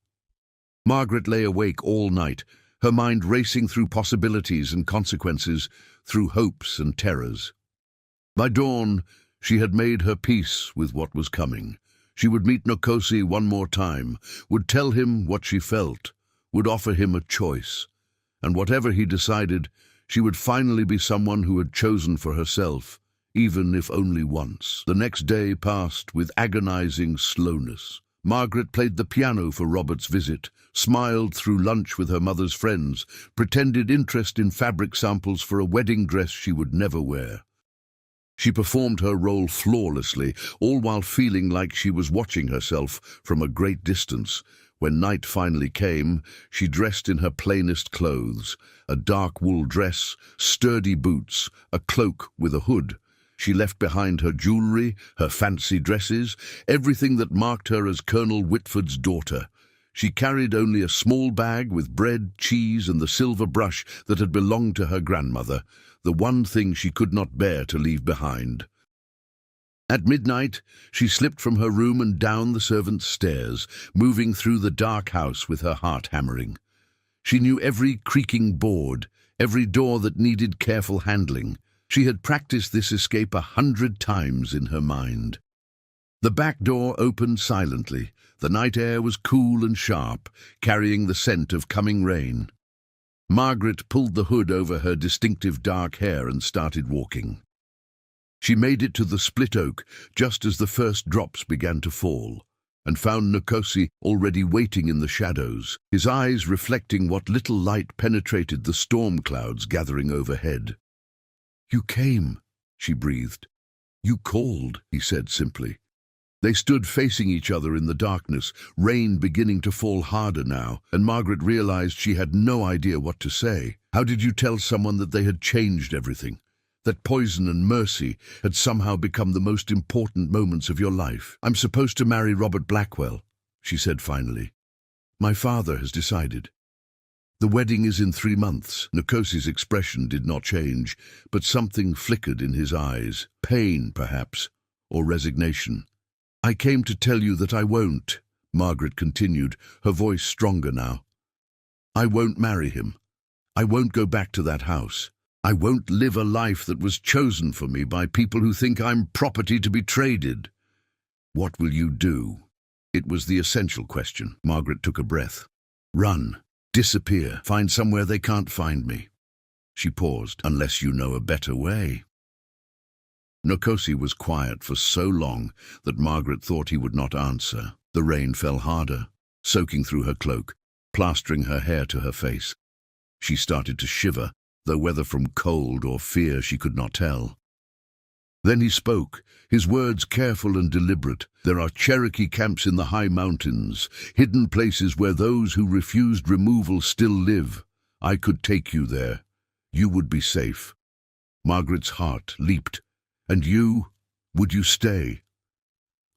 Margaret lay awake all night, her mind racing through possibilities and consequences, through hopes and terrors. By dawn, she had made her peace with what was coming. She would meet Nkosi one more time, would tell him what she felt, would offer him a choice. And whatever he decided, she would finally be someone who had chosen for herself, even if only once. The next day passed with agonizing slowness. Margaret played the piano for Robert's visit, smiled through lunch with her mother's friends, pretended interest in fabric samples for a wedding dress she would never wear. She performed her role flawlessly, all while feeling like she was watching herself from a great distance. When night finally came, she dressed in her plainest clothes, a dark wool dress, sturdy boots, a cloak with a hood. She left behind her jewelry, her fancy dresses, everything that marked her as Colonel Whitford's daughter. She carried only a small bag with bread, cheese, and the silver brush that had belonged to her grandmother, the one thing she could not bear to leave behind. At midnight, she slipped from her room and down the servants' stairs, moving through the dark house with her heart hammering. She knew every creaking board, every door that needed careful handling. She had practiced this escape 100 times in her mind. The back door opened silently. The night air was cool and sharp, carrying the scent of coming rain. Margaret pulled the hood over her distinctive dark hair and started walking. She made it to the split oak just as the first drops began to fall, and found Nkosi already waiting in the shadows, his eyes reflecting what little light penetrated the storm clouds gathering overhead. "You came," she breathed. "You called," he said simply. They stood facing each other in the darkness, rain beginning to fall harder now, and Margaret realized she had no idea what to say. How did you tell someone that they had changed everything? That poison and mercy had somehow become the most important moments of your life? "I'm supposed to marry Robert Blackwell," she said finally. "My father has decided. The wedding is in 3 months. Nkosi's expression did not change, but something flickered in his eyes. Pain, perhaps, or resignation. "I came to tell you that I won't," Margaret continued, her voice stronger now. "I won't marry him. I won't go back to that house. I won't live a life that was chosen for me by people who think I'm property to be traded." "What will you do?" It was the essential question. Margaret took a breath. "Run. Disappear. Find somewhere they can't find me." She paused. "Unless you know a better way." Nkosi was quiet for so long that Margaret thought he would not answer. The rain fell harder, soaking through her cloak, plastering her hair to her face. She started to shiver, though whether from cold or fear she could not tell. Then he spoke, his words careful and deliberate. "There are Cherokee camps in the high mountains, hidden places where those who refused removal still live. I could take you there. You would be safe." Margaret's heart leaped. "And you? Would you stay?"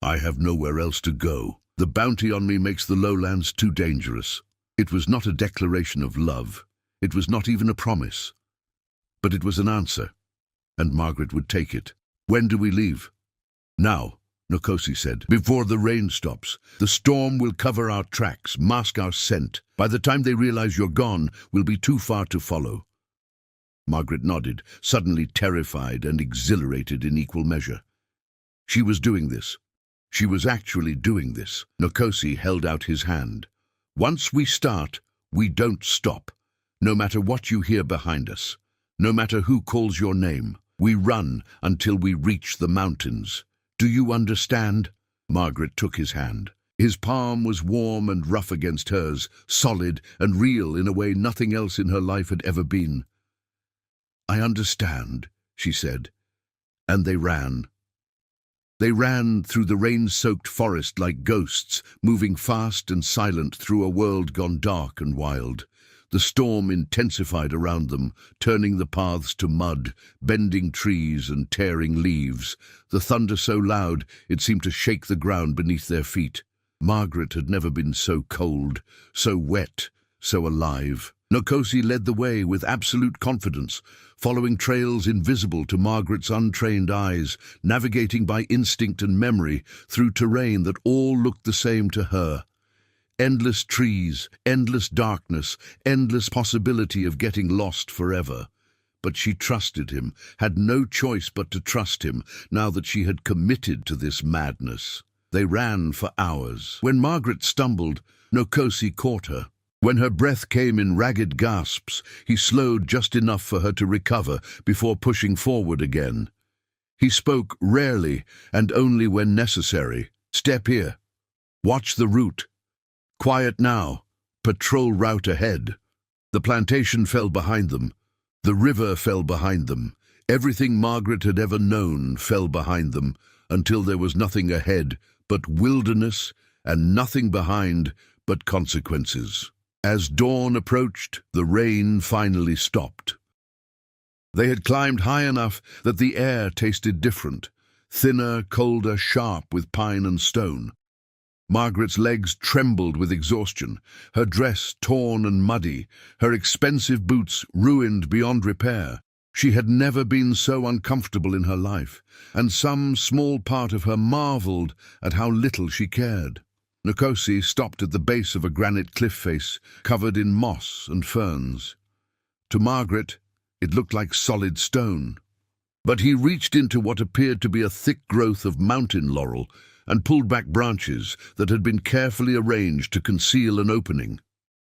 "I have nowhere else to go. The bounty on me makes the lowlands too dangerous." It was not a declaration of love. It was not even a promise. But it was an answer, and Margaret would take it. "When do we leave?" "Now," Nkosi said, "before the rain stops. The storm will cover our tracks, mask our scent. By the time they realize you're gone, we'll be too far to follow." Margaret nodded, suddenly terrified and exhilarated in equal measure. She was doing this. She was actually doing this. Nkosi held out his hand. "Once we start, we don't stop. No matter what you hear behind us, no matter who calls your name, we run until we reach the mountains. Do you understand?" Margaret took his hand. His palm was warm and rough against hers, solid and real in a way nothing else in her life had ever been. "I understand," she said, and they ran. They ran through the rain-soaked forest like ghosts, moving fast and silent through a world gone dark and wild. The storm intensified around them, turning the paths to mud, bending trees and tearing leaves. The thunder so loud it seemed to shake the ground beneath their feet. Margaret had never been so cold, so wet, so alive. Nkosi led the way with absolute confidence, following trails invisible to Margaret's untrained eyes, navigating by instinct and memory through terrain that all looked the same to her. Endless trees, endless darkness, endless possibility of getting lost forever. But she trusted him, had no choice but to trust him, now that she had committed to this madness. They ran for hours. When Margaret stumbled, Nkosi caught her. When her breath came in ragged gasps, he slowed just enough for her to recover before pushing forward again. He spoke rarely and only when necessary. "Step here. Watch the route. Quiet now. Patrol route ahead." The plantation fell behind them. The river fell behind them. Everything Margaret had ever known fell behind them, until there was nothing ahead but wilderness and nothing behind but consequences. As dawn approached, the rain finally stopped. They had climbed high enough that the air tasted different, thinner, colder, sharp with pine and stone. Margaret's legs trembled with exhaustion, her dress torn and muddy, her expensive boots ruined beyond repair. She had never been so uncomfortable in her life, and some small part of her marveled at how little she cared. Nkosi stopped at the base of a granite cliff face covered in moss and ferns. To Margaret, it looked like solid stone. But he reached into what appeared to be a thick growth of mountain laurel and pulled back branches that had been carefully arranged to conceal an opening.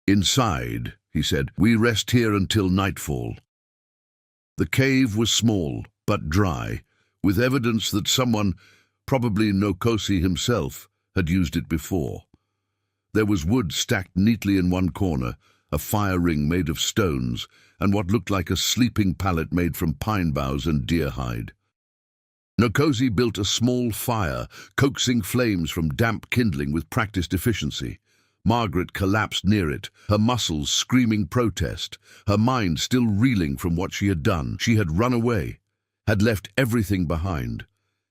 "Inside," he said, "we rest here until nightfall." The cave was small but dry, with evidence that someone, probably Nkosi himself, had used it before. There was wood stacked neatly in one corner, a fire ring made of stones, and what looked like a sleeping pallet made from pine boughs and deer hide. Nkosi built a small fire, coaxing flames from damp kindling with practiced efficiency. Margaret collapsed near it, her muscles screaming protest, her mind still reeling from what she had done. She had run away, had left everything behind,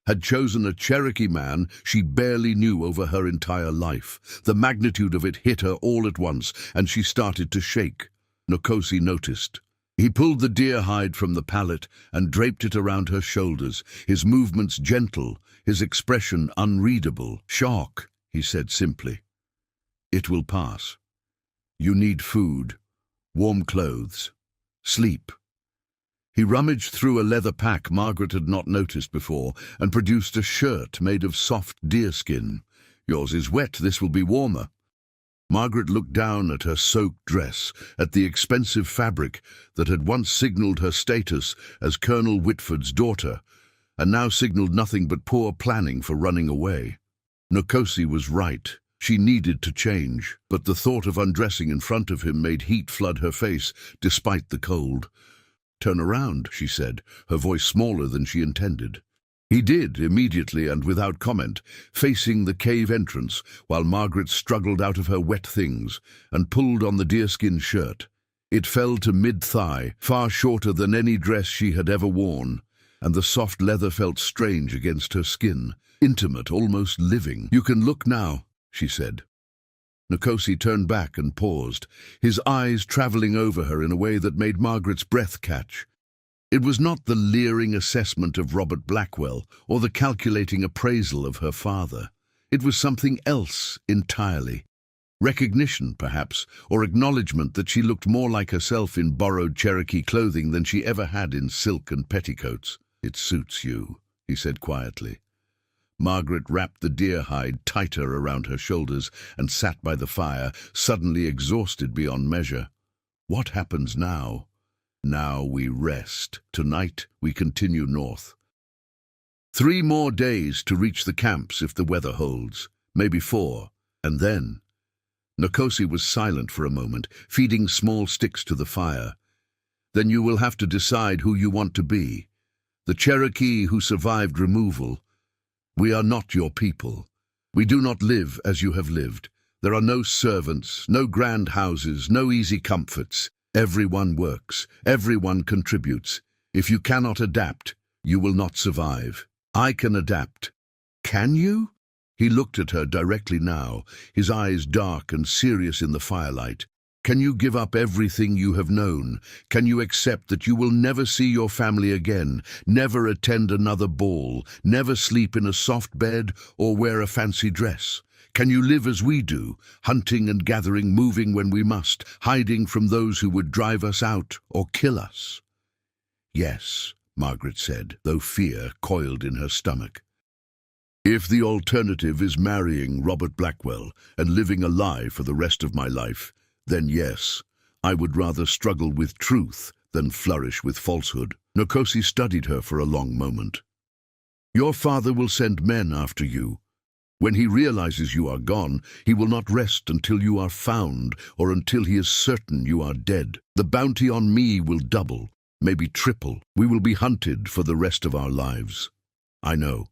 had chosen a Cherokee man she barely knew over her entire life. The magnitude of it hit her all at once, and she started to shake. Nkosi noticed. He pulled the deer hide from the pallet and draped it around her shoulders, his movements gentle, his expression unreadable. "Shock," he said simply. "It will pass. You need food, warm clothes, sleep." He rummaged through a leather pack Margaret had not noticed before and produced a shirt made of soft deerskin. "Yours is wet, this will be warmer." Margaret looked down at her soaked dress, at the expensive fabric that had once signaled her status as Colonel Whitford's daughter, and now signaled nothing but poor planning for running away. Nkosi was right. She needed to change, but the thought of undressing in front of him made heat flood her face, despite the cold. "Turn around," she said, her voice smaller than she intended. He did, immediately and without comment, facing the cave entrance, while Margaret struggled out of her wet things and pulled on the deerskin shirt. It fell to mid-thigh, far shorter than any dress she had ever worn, and the soft leather felt strange against her skin, intimate, almost living. "You can look now," she said. Nkosi turned back and paused, his eyes travelling over her in a way that made Margaret's breath catch. It was not the leering assessment of Robert Blackwell or the calculating appraisal of her father. It was something else entirely. Recognition, perhaps, or acknowledgement that she looked more like herself in borrowed Cherokee clothing than she ever had in silk and petticoats. "It suits you," he said quietly. Margaret wrapped the deer hide tighter around her shoulders and sat by the fire, suddenly exhausted beyond measure. "What happens now?" "Now we rest. Tonight we continue north. 3 more days to reach the camps if the weather holds, maybe 4, and then—" Nkosi was silent for a moment, feeding small sticks to the fire. "Then you will have to decide who you want to be. The Cherokee who survived removal. We are not your people. We do not live as you have lived. There are no servants, no grand houses, no easy comforts. Everyone works, everyone contributes. If you cannot adapt, you will not survive. I can adapt." "Can you?" He looked at her directly now, his eyes dark and serious in the firelight. "Can you give up everything you have known? Can you accept that you will never see your family again, never attend another ball, never sleep in a soft bed or wear a fancy dress? Can you live as we do, hunting and gathering, moving when we must, hiding from those who would drive us out or kill us?" "Yes," Margaret said, though fear coiled in her stomach. "If the alternative is marrying Robert Blackwell and living a lie for the rest of my life, then yes, I would rather struggle with truth than flourish with falsehood." Nkosi studied her for a long moment. Your father will send men after you. When he realizes you are gone, he will not rest until you are found or until he is certain you are dead. The bounty on me will double, maybe triple. We will be hunted for the rest of our lives. I know.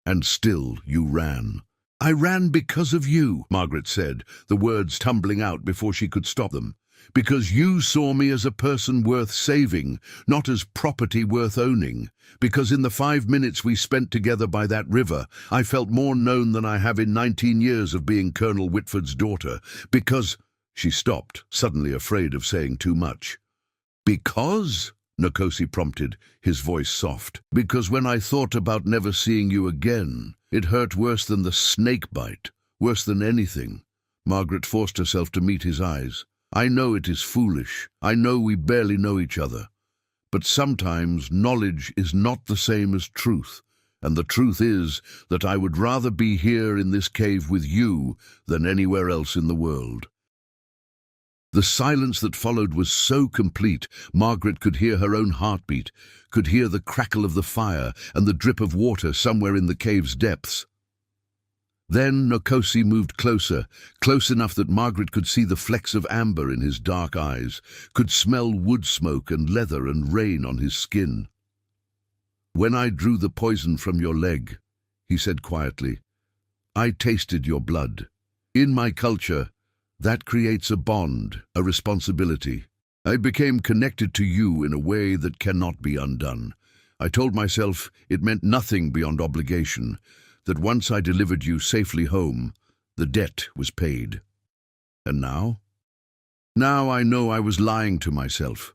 And still you ran. I ran because of you, Margaret said, the words tumbling out before she could stop them. Because you saw me as a person worth saving, not as property worth owning. Because in the 5 minutes we spent together by that river, I felt more known than I have in 19 years of being Colonel Whitford's daughter. Because... She stopped, suddenly afraid of saying too much. Because? Nkosi prompted, his voice soft. Because when I thought about never seeing you again, it hurt worse than the snake bite, worse than anything. Margaret forced herself to meet his eyes. I know it is foolish. I know we barely know each other. But sometimes knowledge is not the same as truth, and the truth is that I would rather be here in this cave with you than anywhere else in the world. The silence that followed was so complete, Margaret could hear her own heartbeat, could hear the crackle of the fire and the drip of water somewhere in the cave's depths. Then Nkosi moved closer, close enough that Margaret could see the flecks of amber in his dark eyes, could smell wood smoke and leather and rain on his skin. When I drew the poison from your leg, he said quietly, I tasted your blood. In my culture, that creates a bond, a responsibility. I became connected to you in a way that cannot be undone. I told myself it meant nothing beyond obligation, that once I delivered you safely home, the debt was paid. And now? Now I know I was lying to myself.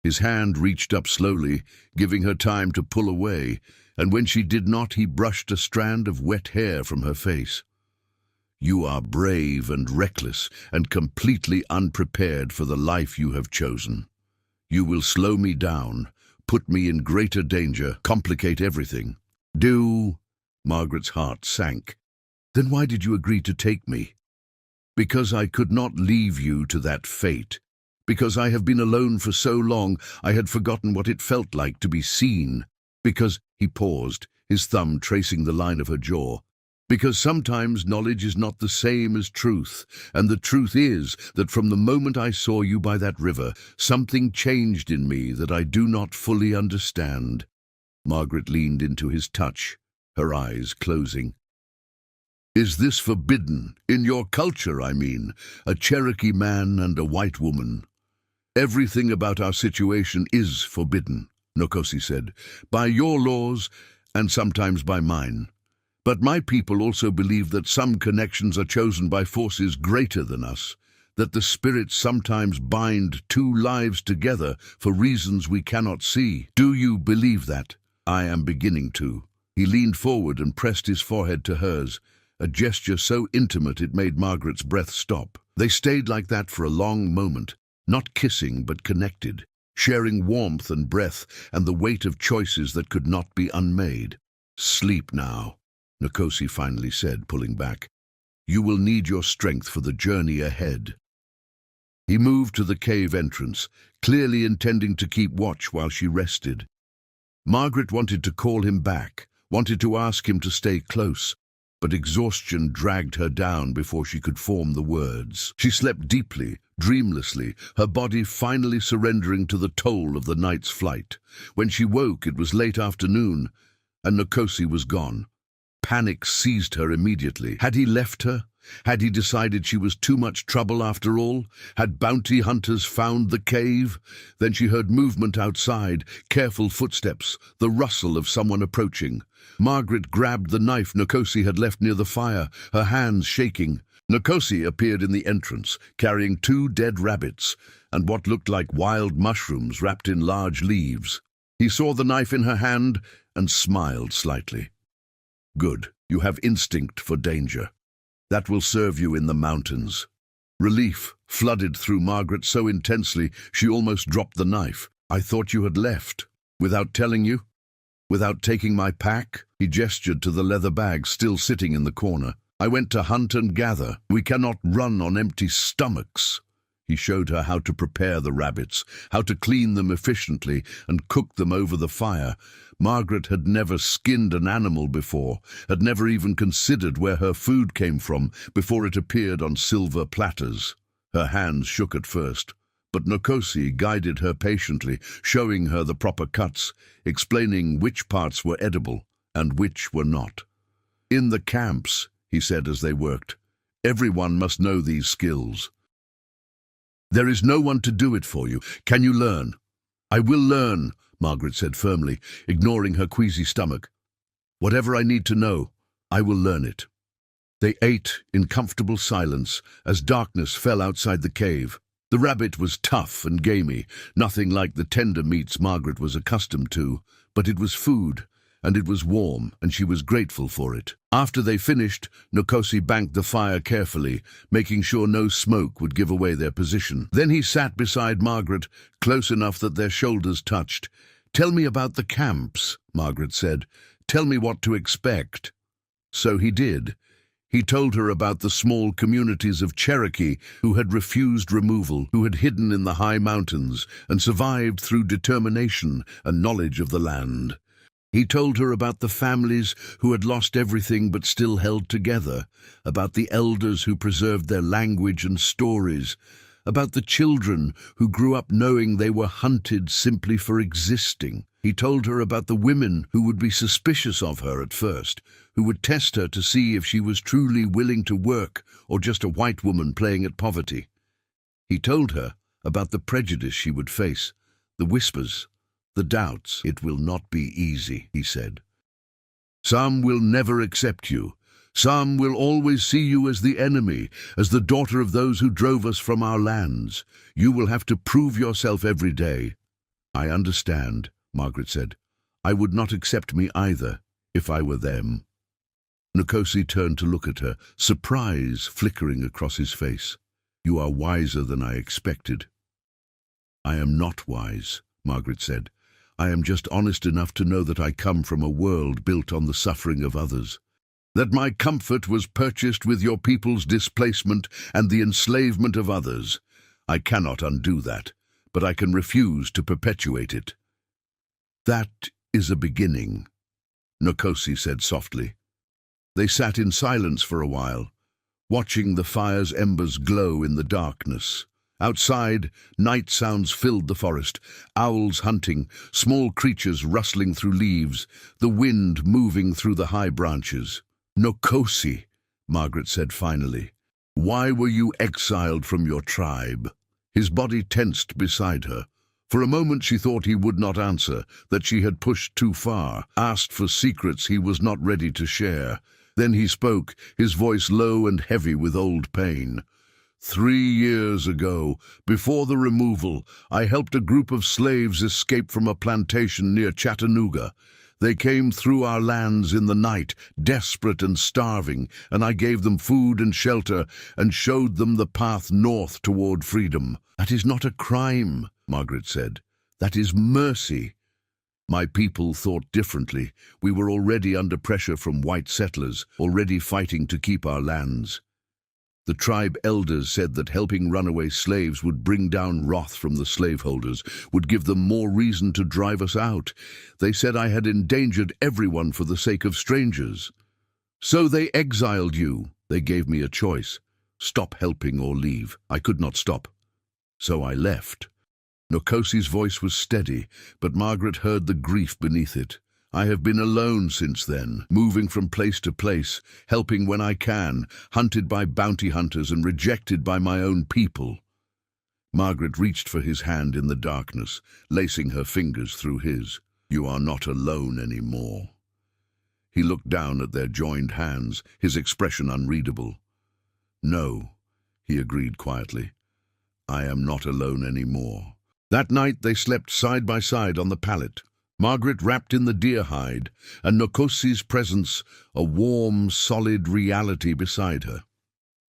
His hand reached up slowly, giving her time to pull away, and when she did not, he brushed a strand of wet hair from her face. You are brave and reckless and completely unprepared for the life you have chosen. You will slow me down, put me in greater danger, complicate everything. Margaret's heart sank. Then why did you agree to take me? Because I could not leave you to that fate. Because I have been alone for so long, I had forgotten what it felt like to be seen. Because, he paused, his thumb tracing the line of her jaw. Because sometimes knowledge is not the same as truth, and the truth is that from the moment I saw you by that river, something changed in me that I do not fully understand. Margaret leaned into his touch, her eyes closing. Is this forbidden? In your culture, I mean, a Cherokee man and a white woman. Everything about our situation is forbidden, Nkosi said, by your laws and sometimes by mine. But my people also believe that some connections are chosen by forces greater than us, that the spirits sometimes bind two lives together for reasons we cannot see. Do you believe that? I am beginning to. He leaned forward and pressed his forehead to hers, a gesture so intimate it made Margaret's breath stop. They stayed like that for a long moment, not kissing but connected, sharing warmth and breath and the weight of choices that could not be unmade. Sleep now, Nkosi finally said, pulling back. You will need your strength for the journey ahead. He moved to the cave entrance, clearly intending to keep watch while she rested. Margaret wanted to call him back, wanted to ask him to stay close, but exhaustion dragged her down before she could form the words. She slept deeply, dreamlessly, her body finally surrendering to the toll of the night's flight. When she woke, it was late afternoon, and Nkosi was gone. Panic seized her immediately. Had he left her? Had he decided she was too much trouble after all? Had bounty hunters found the cave? Then she heard movement outside, careful footsteps, the rustle of someone approaching. Margaret grabbed the knife Nkosi had left near the fire, her hands shaking. Nkosi appeared in the entrance, carrying 2 dead rabbits and what looked like wild mushrooms wrapped in large leaves. He saw the knife in her hand and smiled slightly. Good, you have instinct for danger. That will serve you in the mountains. Relief flooded through Margaret so intensely she almost dropped the knife. I thought you had left. Without telling you? Without taking my pack? He gestured to the leather bag still sitting in the corner. I went to hunt and gather. We cannot run on empty stomachs. He showed her how to prepare the rabbits, how to clean them efficiently and cook them over the fire. Margaret had never skinned an animal before, had never even considered where her food came from before it appeared on silver platters. Her hands shook at first, but Nkosi guided her patiently, showing her the proper cuts, explaining which parts were edible and which were not. "In the camps," he said as they worked, "everyone must know these skills. There is no one to do it for you. Can you learn?" "I will learn," Margaret said firmly, ignoring her queasy stomach. "Whatever I need to know, I will learn it." They ate in comfortable silence as darkness fell outside the cave. The rabbit was tough and gamey, nothing like the tender meats Margaret was accustomed to, but it was food, and it was warm, and she was grateful for it. After they finished, Nkosi banked the fire carefully, making sure no smoke would give away their position. Then he sat beside Margaret, close enough that their shoulders touched. "Tell me about the camps," Margaret said. "Tell me what to expect." So he did. He told her about the small communities of Cherokee who had refused removal, who had hidden in the high mountains and survived through determination and knowledge of the land. He told her about the families who had lost everything but still held together, about the elders who preserved their language and stories, about the children who grew up knowing they were hunted simply for existing. He told her about the women who would be suspicious of her at first, who would test her to see if she was truly willing to work or just a white woman playing at poverty. He told her about the prejudice she would face, the whispers, the doubts. "It will not be easy," he said. "Some will never accept you. Some will always see you as the enemy, as the daughter of those who drove us from our lands. You will have to prove yourself every day." "I understand," Margaret said. "I would not accept me either, if I were them." Nkosi turned to look at her, surprise flickering across his face. "You are wiser than I expected." "I am not wise," Margaret said. "I am just honest enough to know that I come from a world built on the suffering of others. That my comfort was purchased with your people's displacement and the enslavement of others. I cannot undo that, but I can refuse to perpetuate it." "That is a beginning," Nkosi said softly. They sat in silence for a while, watching the fire's embers glow in the darkness. Outside, night sounds filled the forest, owls hunting, small creatures rustling through leaves, the wind moving through the high branches. "Nkosi," Margaret said finally, "why were you exiled from your tribe?" His body tensed beside her. For a moment she thought he would not answer, that she had pushed too far, asked for secrets he was not ready to share. Then he spoke, his voice low and heavy with old pain. 3 years ago, before the removal, I helped a group of slaves escape from a plantation near Chattanooga. They came through our lands in the night, desperate and starving, and I gave them food and shelter and showed them the path north toward freedom. "That is not a crime," Margaret said. "That is mercy." "My people thought differently. We were already under pressure from white settlers, already fighting to keep our lands. The tribe elders said that helping runaway slaves would bring down wrath from the slaveholders, would give them more reason to drive us out. They said I had endangered everyone for the sake of strangers. So they exiled you. They gave me a choice. Stop helping or leave. I could not stop. So I left." Nkosi's voice was steady, but Margaret heard the grief beneath it. "I have been alone since then, moving from place to place, helping when I can, hunted by bounty hunters and rejected by my own people." Margaret reached for his hand in the darkness, lacing her fingers through his. "You are not alone anymore." He looked down at their joined hands, his expression unreadable. "No," he agreed quietly. "I am not alone anymore." That night they slept side by side on the pallet, Margaret wrapped in the deer hide, and Nkosi's presence a warm, solid reality beside her.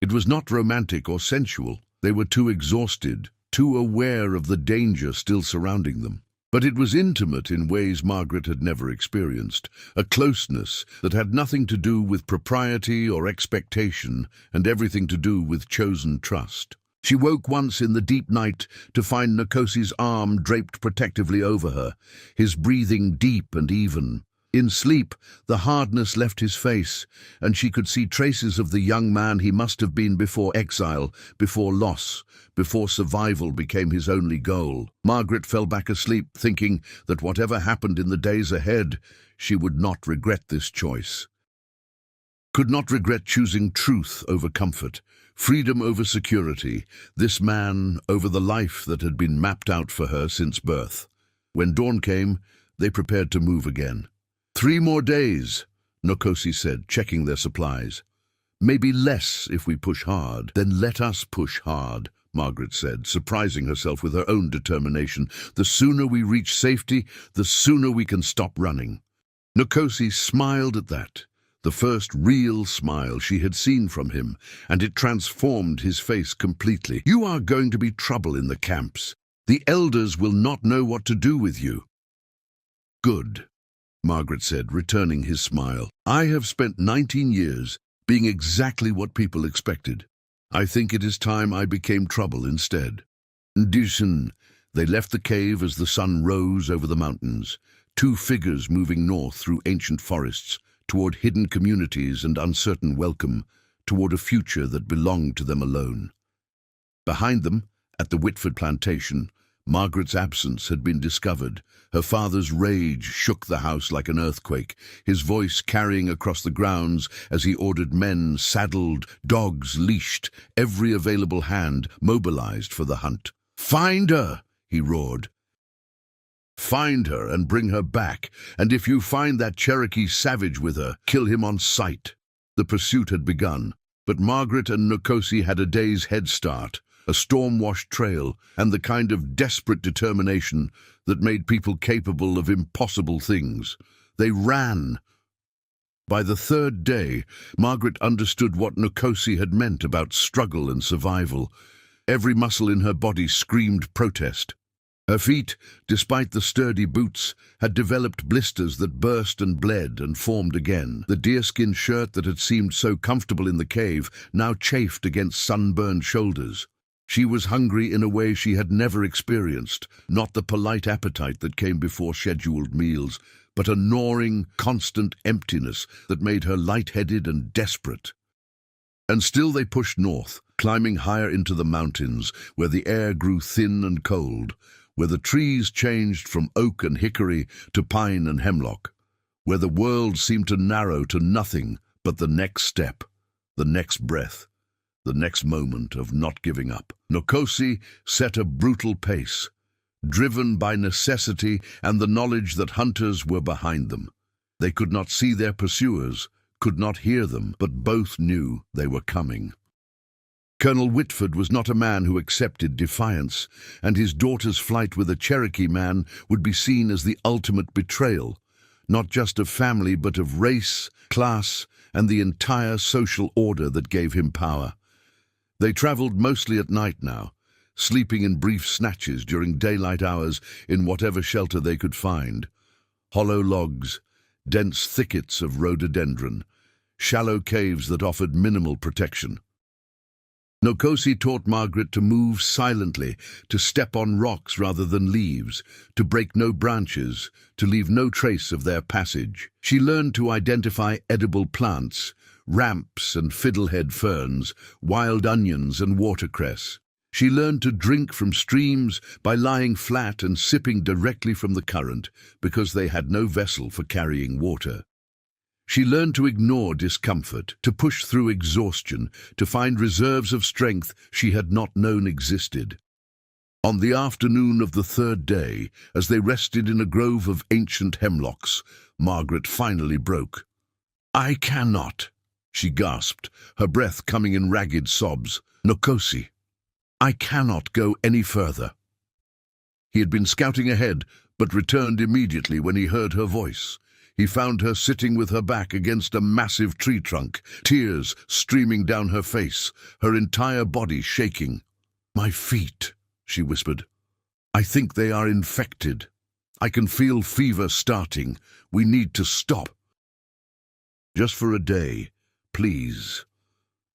It was not romantic or sensual. They were too exhausted, too aware of the danger still surrounding them. But it was intimate in ways Margaret had never experienced, a closeness that had nothing to do with propriety or expectation and everything to do with chosen trust. She woke once in the deep night to find Nkosi's arm draped protectively over her, his breathing deep and even. In sleep, the hardness left his face, and she could see traces of the young man he must have been before exile, before loss, before survival became his only goal. Margaret fell back asleep, thinking that whatever happened in the days ahead, she would not regret this choice. Could not regret choosing truth over comfort, freedom over security, this man over the life that had been mapped out for her since birth. When dawn came, they prepared to move again. 3 more days, Nkosi said, checking their supplies. Maybe less if we push hard. Then let us push hard, Margaret said, surprising herself with her own determination. The sooner we reach safety, the sooner we can stop running. Nkosi smiled at that, the first real smile she had seen from him, and it transformed his face completely. You are going to be trouble in the camps. The elders will not know what to do with you. Good, Margaret said, returning his smile. I have spent 19 years being exactly what people expected. I think it is time I became trouble instead. Ndushin. They left the cave as the sun rose over the mountains, 2 figures moving north through ancient forests, toward hidden communities and uncertain welcome, toward a future that belonged to them alone. Behind them, at the Whitford plantation, Margaret's absence had been discovered. Her father's rage shook the house like an earthquake, his voice carrying across the grounds as he ordered men saddled, dogs leashed, every available hand mobilized for the hunt. "Find her!" he roared. "Find her and bring her back, and if you find that Cherokee savage with her, kill him on sight." The pursuit had begun, but Margaret and Nkosi had a day's head start, a storm-washed trail, and the kind of desperate determination that made people capable of impossible things. They ran. By the 3rd day, Margaret understood what Nkosi had meant about struggle and survival. Every muscle in her body screamed protest. Her feet, despite the sturdy boots, had developed blisters that burst and bled and formed again. The deerskin shirt that had seemed so comfortable in the cave now chafed against sunburned shoulders. She was hungry in a way she had never experienced, not the polite appetite that came before scheduled meals, but a gnawing, constant emptiness that made her lightheaded and desperate. And still they pushed north, climbing higher into the mountains, where the air grew thin and cold, where the trees changed from oak and hickory to pine and hemlock, where the world seemed to narrow to nothing but the next step, the next breath, the next moment of not giving up. Nkosi set a brutal pace, driven by necessity and the knowledge that hunters were behind them. They could not see their pursuers, could not hear them, but both knew they were coming. Colonel Whitford was not a man who accepted defiance, and his daughter's flight with a Cherokee man would be seen as the ultimate betrayal, not just of family but of race, class, and the entire social order that gave him power. They traveled mostly at night now, sleeping in brief snatches during daylight hours in whatever shelter they could find. Hollow logs, dense thickets of rhododendron, shallow caves that offered minimal protection. Nkosi taught Margaret to move silently, to step on rocks rather than leaves, to break no branches, to leave no trace of their passage. She learned to identify edible plants, ramps and fiddlehead ferns, wild onions and watercress. She learned to drink from streams by lying flat and sipping directly from the current, because they had no vessel for carrying water. She learned to ignore discomfort, to push through exhaustion, to find reserves of strength she had not known existed. On the afternoon of the 3rd day, as they rested in a grove of ancient hemlocks, Margaret finally broke. "I cannot," she gasped, her breath coming in ragged sobs. "Nkosi, I cannot go any further." He had been scouting ahead, but returned immediately when he heard her voice. He found her sitting with her back against a massive tree trunk, tears streaming down her face, her entire body shaking. "My feet," she whispered. "I think they are infected. I can feel fever starting. We need to stop." "Just for a day, please."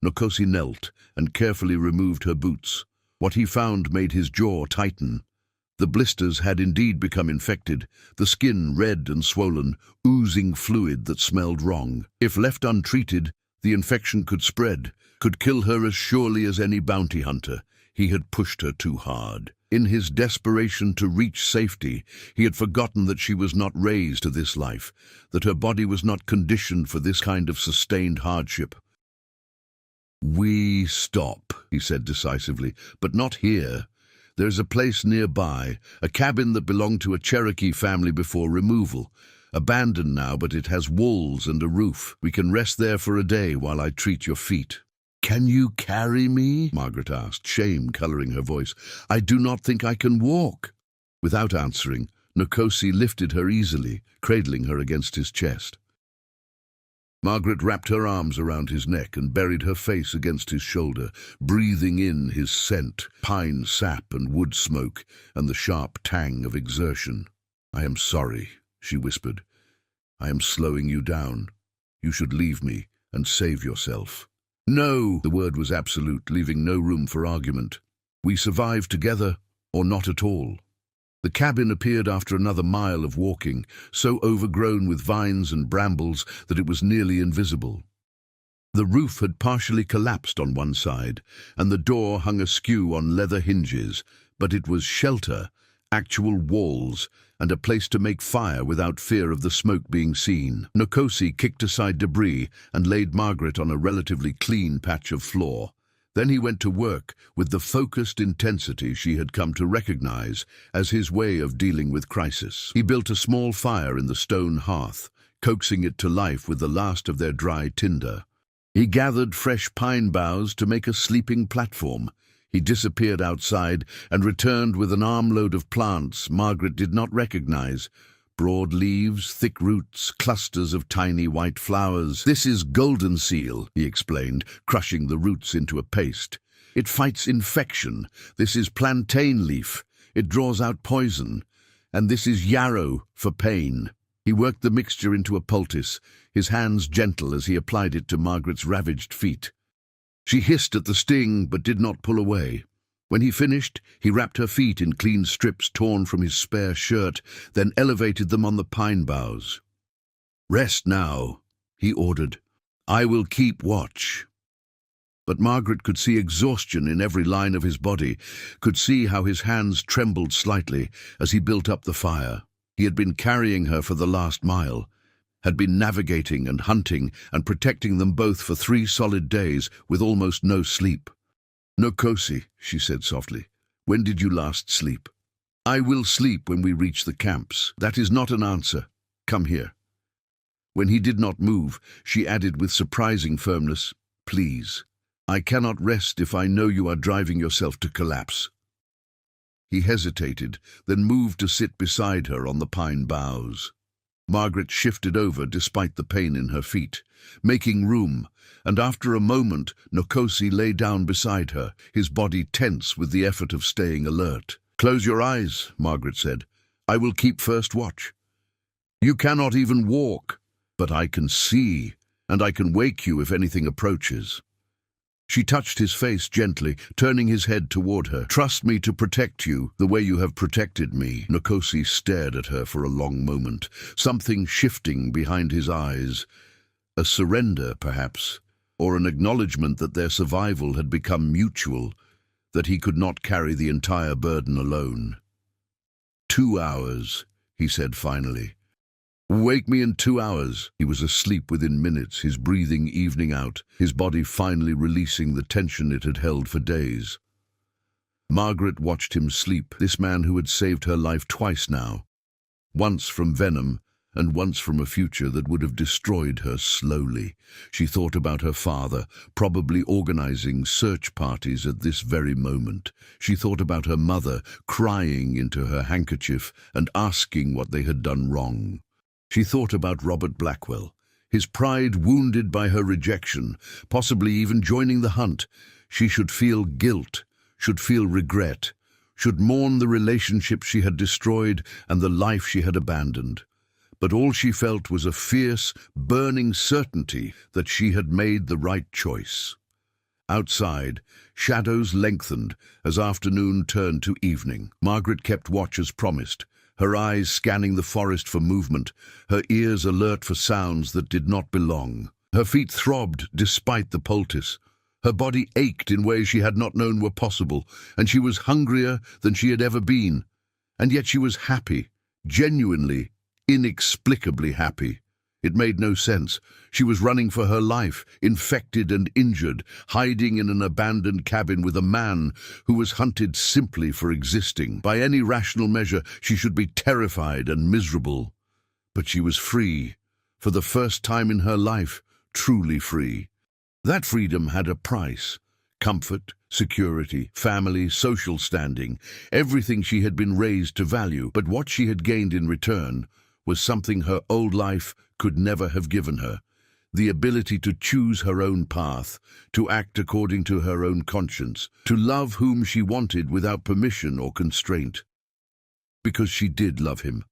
Nkosi knelt and carefully removed her boots. What he found made his jaw tighten. The blisters had indeed become infected, the skin red and swollen, oozing fluid that smelled wrong. If left untreated, the infection could spread, could kill her as surely as any bounty hunter. He had pushed her too hard. In his desperation to reach safety, he had forgotten that she was not raised to this life, that her body was not conditioned for this kind of sustained hardship. "We stop," he said decisively, "but not here. There's a place nearby, a cabin that belonged to a Cherokee family before removal. Abandoned now, but it has walls and a roof. We can rest there for a day while I treat your feet." "Can you carry me?" Margaret asked, shame coloring her voice. "I do not think I can walk." Without answering, Nkosi lifted her easily, cradling her against his chest. Margaret wrapped her arms around his neck and buried her face against his shoulder, breathing in his scent, pine sap and wood smoke, and the sharp tang of exertion. "I am sorry," she whispered. "I am slowing you down. You should leave me and save yourself." "No!" The word was absolute, leaving no room for argument. "We survive together, or not at all." The cabin appeared after another mile of walking, so overgrown with vines and brambles that it was nearly invisible. The roof had partially collapsed on one side, and the door hung askew on leather hinges, but it was shelter, actual walls, and a place to make fire without fear of the smoke being seen. Nkosi kicked aside debris and laid Margaret on a relatively clean patch of floor. Then he went to work with the focused intensity she had come to recognize as his way of dealing with crisis. He built a small fire in the stone hearth, coaxing it to life with the last of their dry tinder. He gathered fresh pine boughs to make a sleeping platform. He disappeared outside and returned with an armload of plants Margaret did not recognize. Broad leaves, thick roots, clusters of tiny white flowers. "This is golden seal," he explained, crushing the roots into a paste. "It fights infection. This is plantain leaf. It draws out poison. And this is yarrow for pain." He worked the mixture into a poultice, his hands gentle as he applied it to Margaret's ravaged feet. She hissed at the sting, but did not pull away. When he finished, he wrapped her feet in clean strips torn from his spare shirt, then elevated them on the pine boughs. "Rest now," he ordered. "I will keep watch." But Margaret could see exhaustion in every line of his body, could see how his hands trembled slightly as he built up the fire. He had been carrying her for the last mile, had been navigating and hunting and protecting them both for 3 solid days with almost no sleep. "Nkosi," she said softly, "when did you last sleep?" "I will sleep when we reach the camps." "That is not an answer. Come here." When he did not move, she added with surprising firmness, "Please. I cannot rest if I know you are driving yourself to collapse." He hesitated, then moved to sit beside her on the pine boughs. Margaret shifted over despite the pain in her feet, making room, and after a moment Nkosi lay down beside her, his body tense with the effort of staying alert. "Close your eyes," Margaret said. "I will keep first watch. You cannot even walk, but I can see, and I can wake you if anything approaches." She touched his face gently, turning his head toward her. "Trust me to protect you the way you have protected me." Nkosi stared at her for a long moment, something shifting behind his eyes. A surrender, perhaps, or an acknowledgement that their survival had become mutual, that he could not carry the entire burden alone. 2 hours, he said finally. "Wake me in 2 hours." He was asleep within minutes, his breathing evening out, his body finally releasing the tension it had held for days. Margaret watched him sleep, this man who had saved her life twice now, once from Venom and once from a future that would have destroyed her slowly. She thought about her father, probably organizing search parties at this very moment. She thought about her mother, crying into her handkerchief and asking what they had done wrong. She thought about Robert Blackwell, his pride wounded by her rejection, possibly even joining the hunt. She should feel guilt, should feel regret, should mourn the relationship she had destroyed and the life she had abandoned. But all she felt was a fierce, burning certainty that she had made the right choice. Outside, shadows lengthened as afternoon turned to evening. Margaret kept watch as promised, her eyes scanning the forest for movement, her ears alert for sounds that did not belong. Her feet throbbed despite the poultice. Her body ached in ways she had not known were possible, and she was hungrier than she had ever been. And yet she was happy, genuinely, inexplicably happy. It made no sense. She was running for her life, infected and injured, hiding in an abandoned cabin with a man who was hunted simply for existing. By any rational measure, she should be terrified and miserable. But she was free, for the first time in her life, truly free. That freedom had a price. Comfort, security, family, social standing, everything she had been raised to value. But what she had gained in return was something her old life could never have given her: the ability to choose her own path, to act according to her own conscience, to love whom she wanted without permission or constraint. Because she did love him.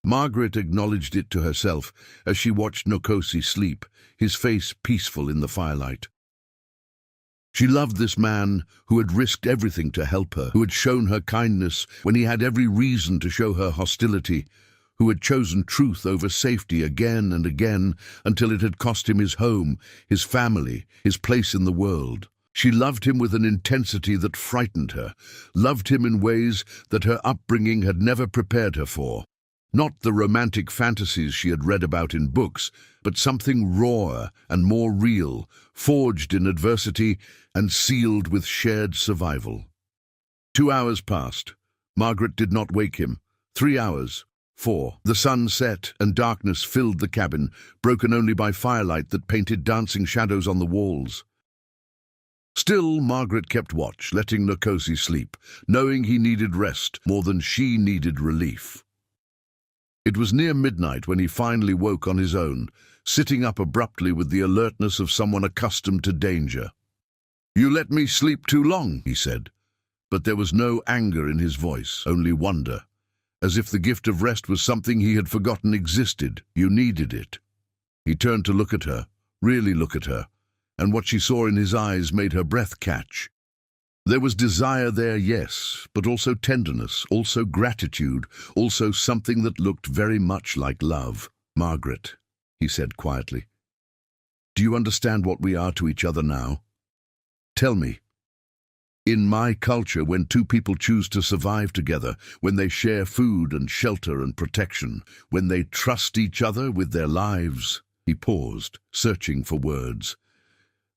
Margaret acknowledged it to herself as she watched Nkosi sleep, his face peaceful in the firelight. She loved this man who had risked everything to help her, who had shown her kindness when he had every reason to show her hostility, who had chosen truth over safety again and again until it had cost him his home, his family, his place in the world. She loved him with an intensity that frightened her, loved him in ways that her upbringing had never prepared her for. Not the romantic fantasies she had read about in books, but something rawer and more real, forged in adversity and sealed with shared survival. 2 hours passed. Margaret did not wake him. 3 hours. 4. The sun set and darkness filled the cabin, broken only by firelight that painted dancing shadows on the walls. Still, Margaret kept watch, letting Nkosi sleep, knowing he needed rest more than she needed relief. It was near midnight when he finally woke on his own, sitting up abruptly with the alertness of someone accustomed to danger. "You let me sleep too long," he said, but there was no anger in his voice, only wonder. As if the gift of rest was something he had forgotten existed. "You needed it." He turned to look at her, really look at her, and what she saw in his eyes made her breath catch. There was desire there, yes, but also tenderness, also gratitude, also something that looked very much like love. "Margaret," he said quietly, "do you understand what we are to each other now? Tell me. In my culture, when two people choose to survive together, when they share food and shelter and protection, when they trust each other with their lives," he paused, searching for words,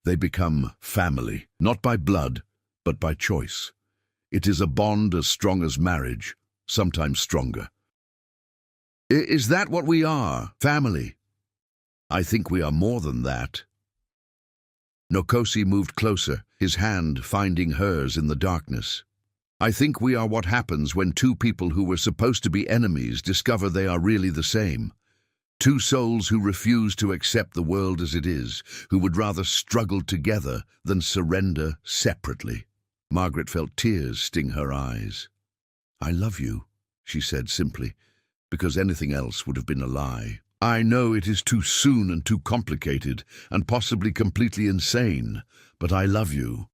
"they become family, not by blood, but by choice. It is a bond as strong as marriage, sometimes stronger." Is that what we are, family?" "I think we are more than that." Nkosi moved closer, his hand finding hers in the darkness. "I think we are what happens when two people who were supposed to be enemies discover they are really the same. Two souls who refuse to accept the world as it is, who would rather struggle together than surrender separately." Margaret felt tears sting her eyes. "I love you," she said simply, because anything else would have been a lie. "I know it is too soon and too complicated, and possibly completely insane, but I love you."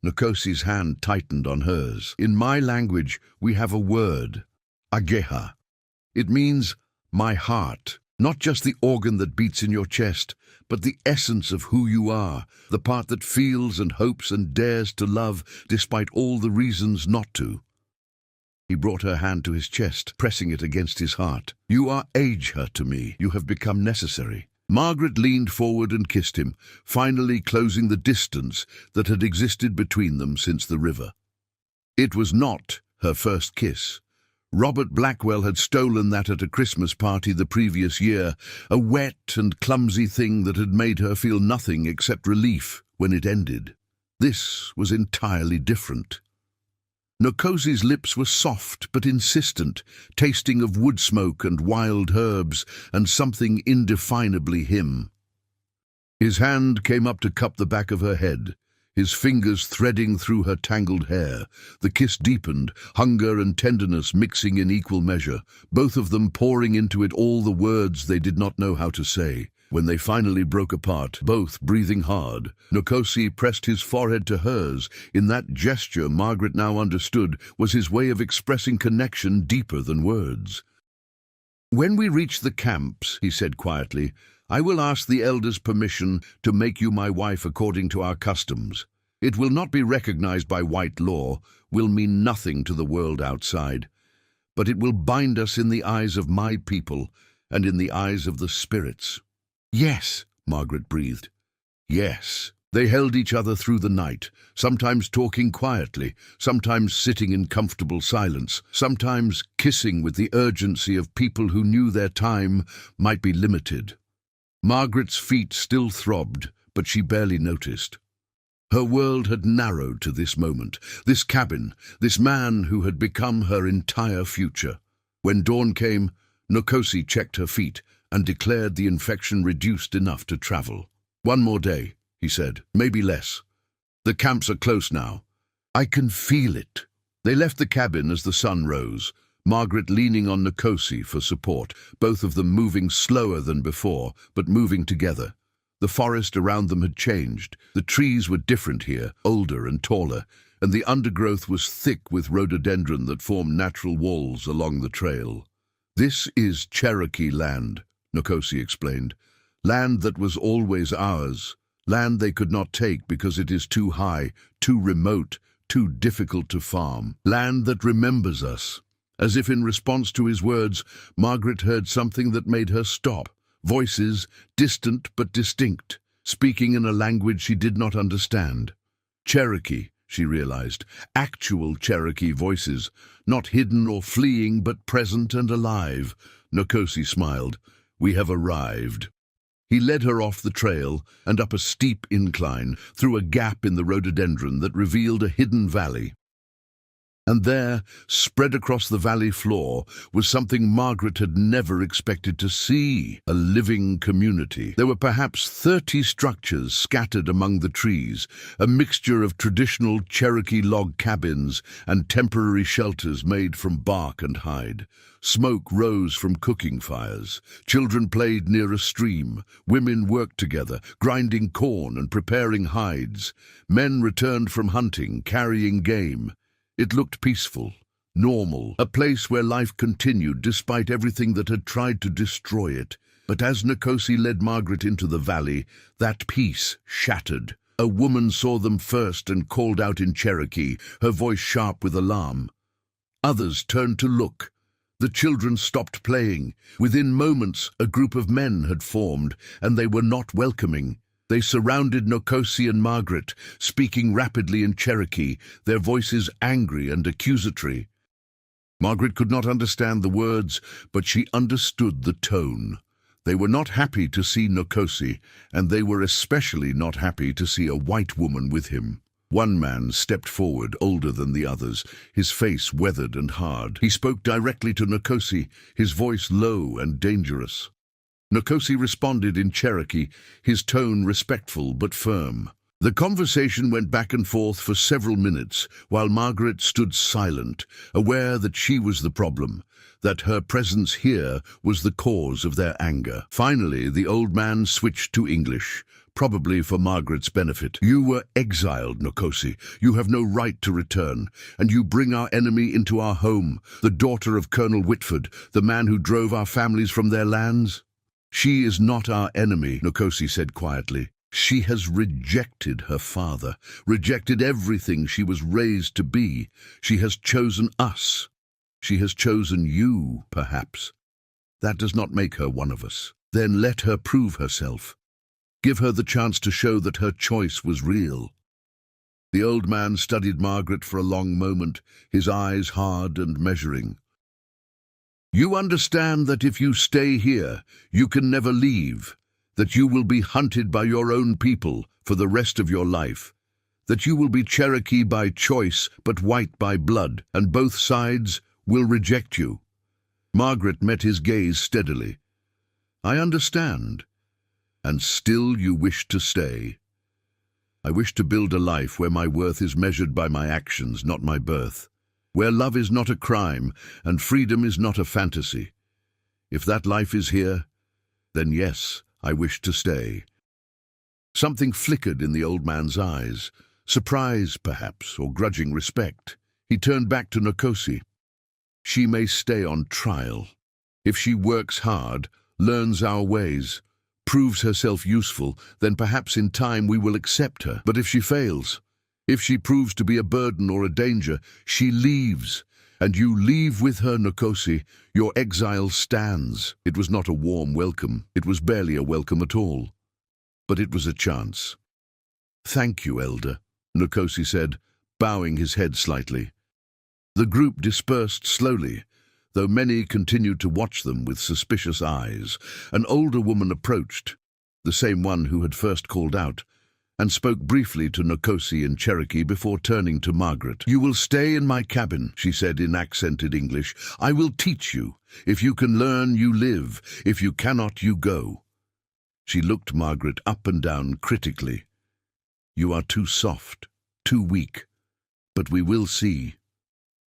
Nkosi's hand tightened on hers. "In my language, we have a word, ageha. It means my heart, not just the organ that beats in your chest, but the essence of who you are, the part that feels and hopes and dares to love despite all the reasons not to." He brought her hand to his chest, pressing it against his heart. "You are Ageha to me. You have become necessary." Margaret leaned forward and kissed him, finally closing the distance that had existed between them since the river. It was not her first kiss. Robert Blackwell had stolen that at a Christmas party the previous year, a wet and clumsy thing that had made her feel nothing except relief when it ended. This was entirely different. Nkosi's lips were soft but insistent, tasting of wood smoke and wild herbs and something indefinably him. His hand came up to cup the back of her head, his fingers threading through her tangled hair. The kiss deepened, hunger and tenderness mixing in equal measure, both of them pouring into it all the words they did not know how to say. When they finally broke apart, both breathing hard, Nkosi pressed his forehead to hers. In that gesture, Margaret now understood, was his way of expressing connection deeper than words. "When we reach the camps," he said quietly, "I will ask the elders' permission to make you my wife according to our customs. It will not be recognized by white law, will mean nothing to the world outside, but it will bind us in the eyes of my people and in the eyes of the spirits." "Yes," Margaret breathed. "Yes." They held each other through the night, sometimes talking quietly, sometimes sitting in comfortable silence, sometimes kissing with the urgency of people who knew their time might be limited. Margaret's feet still throbbed, but she barely noticed. Her world had narrowed to this moment, this cabin, this man who had become her entire future. When dawn came, Nkosi checked her feet and declared the infection reduced enough to travel. "One more day," he said, "maybe less. The camps are close now. I can feel it." They left the cabin as the sun rose, Margaret leaning on Nkosi for support, both of them moving slower than before, but moving together. The forest around them had changed. The trees were different here, older and taller, and the undergrowth was thick with rhododendron that formed natural walls along the trail. "This is Cherokee land," Nkosi explained. "Land that was always ours. Land they could not take because it is too high, too remote, too difficult to farm. Land that remembers us." As if in response to his words, Margaret heard something that made her stop. Voices, distant but distinct, speaking in a language she did not understand. Cherokee, she realized. Actual Cherokee voices, not hidden or fleeing but present and alive. Nkosi smiled. "We have arrived." He led her off the trail and up a steep incline, through a gap in the rhododendron that revealed a hidden valley. And there, spread across the valley floor, was something Margaret had never expected to see, a living community. There were perhaps 30 structures scattered among the trees, a mixture of traditional Cherokee log cabins and temporary shelters made from bark and hide. Smoke rose from cooking fires. Children played near a stream. Women worked together, grinding corn and preparing hides. Men returned from hunting, carrying game. It looked peaceful, normal, a place where life continued despite everything that had tried to destroy it. But as Nkosi led Margaret into the valley, that peace shattered. A woman saw them first and called out in Cherokee, her voice sharp with alarm. Others turned to look. The children stopped playing. Within moments, a group of men had formed, and they were not welcoming. They surrounded Nkosi and Margaret, speaking rapidly in Cherokee, their voices angry and accusatory. Margaret could not understand the words, but she understood the tone. They were not happy to see Nkosi, and they were especially not happy to see a white woman with him. One man stepped forward, older than the others, his face weathered and hard. He spoke directly to Nkosi, his voice low and dangerous. Nkosi responded in Cherokee, his tone respectful but firm. The conversation went back and forth for several minutes, while Margaret stood silent, aware that she was the problem, that her presence here was the cause of their anger. Finally, the old man switched to English, probably for Margaret's benefit. "You were exiled, Nkosi. You have no right to return, and you bring our enemy into our home, the daughter of Colonel Whitford, the man who drove our families from their lands." "She is not our enemy," Nkosi said quietly. "She has rejected her father, rejected everything she was raised to be. She has chosen us. She has chosen you, perhaps. That does not make her one of us. Then let her prove herself. Give her the chance to show that her choice was real." The old man studied Margaret for a long moment, his eyes hard and measuring. "You understand that if you stay here, you can never leave, that you will be hunted by your own people for the rest of your life, that you will be Cherokee by choice but white by blood, and both sides will reject you." Margaret met his gaze steadily. "I understand. And still you wish to stay." "I wish to build a life where my worth is measured by my actions, not my birth. Where love is not a crime, and freedom is not a fantasy. If that life is here, then yes, I wish to stay." Something flickered in the old man's eyes, surprise, perhaps, or grudging respect. He turned back to Nkosi. "She may stay on trial. If she works hard, learns our ways, proves herself useful, then perhaps in time we will accept her. But if she fails, if she proves to be a burden or a danger, she leaves. And you leave with her, Nkosi. Your exile stands." It was not a warm welcome. It was barely a welcome at all. But it was a chance. "Thank you, Elder," Nkosi said, bowing his head slightly. The group dispersed slowly, though many continued to watch them with suspicious eyes. An older woman approached, the same one who had first called out, and spoke briefly to Nkosi in Cherokee before turning to Margaret. "You will stay in my cabin," she said in accented English. "I will teach you. If you can learn, you live. If you cannot, you go." She looked Margaret up and down critically. "You are too soft, too weak. But we will see."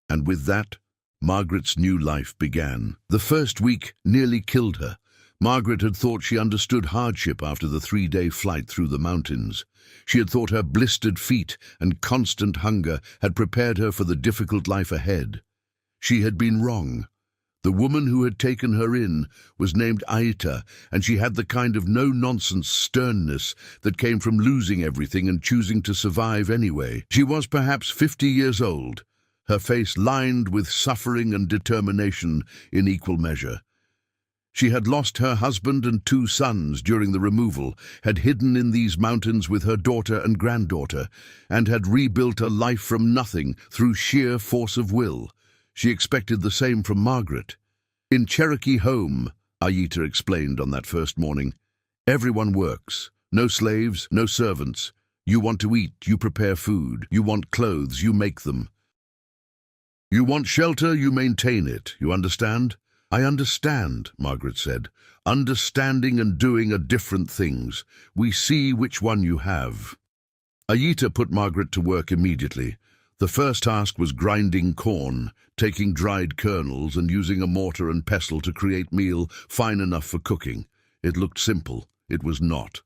And with that, Margaret's new life began. The first week nearly killed her. Margaret had thought she understood hardship after the 3-day flight through the mountains. She had thought her blistered feet and constant hunger had prepared her for the difficult life ahead. She had been wrong. The woman who had taken her in was named Aita, and she had the kind of no-nonsense sternness that came from losing everything and choosing to survive anyway. She was perhaps 50 years old, her face lined with suffering and determination in equal measure. She had lost her husband and 2 sons during the removal, had hidden in these mountains with her daughter and granddaughter, and had rebuilt a life from nothing through sheer force of will. She expected the same from Margaret. "In Cherokee home," Aita explained on that first morning, "everyone works. No slaves, no servants. You want to eat, you prepare food. You want clothes, you make them. You want shelter, you maintain it. You understand?" "I understand," Margaret said. "Understanding and doing are different things. We see which one you have." Aita put Margaret to work immediately. The first task was grinding corn, taking dried kernels and using a mortar and pestle to create meal fine enough for cooking. It looked simple. It was not.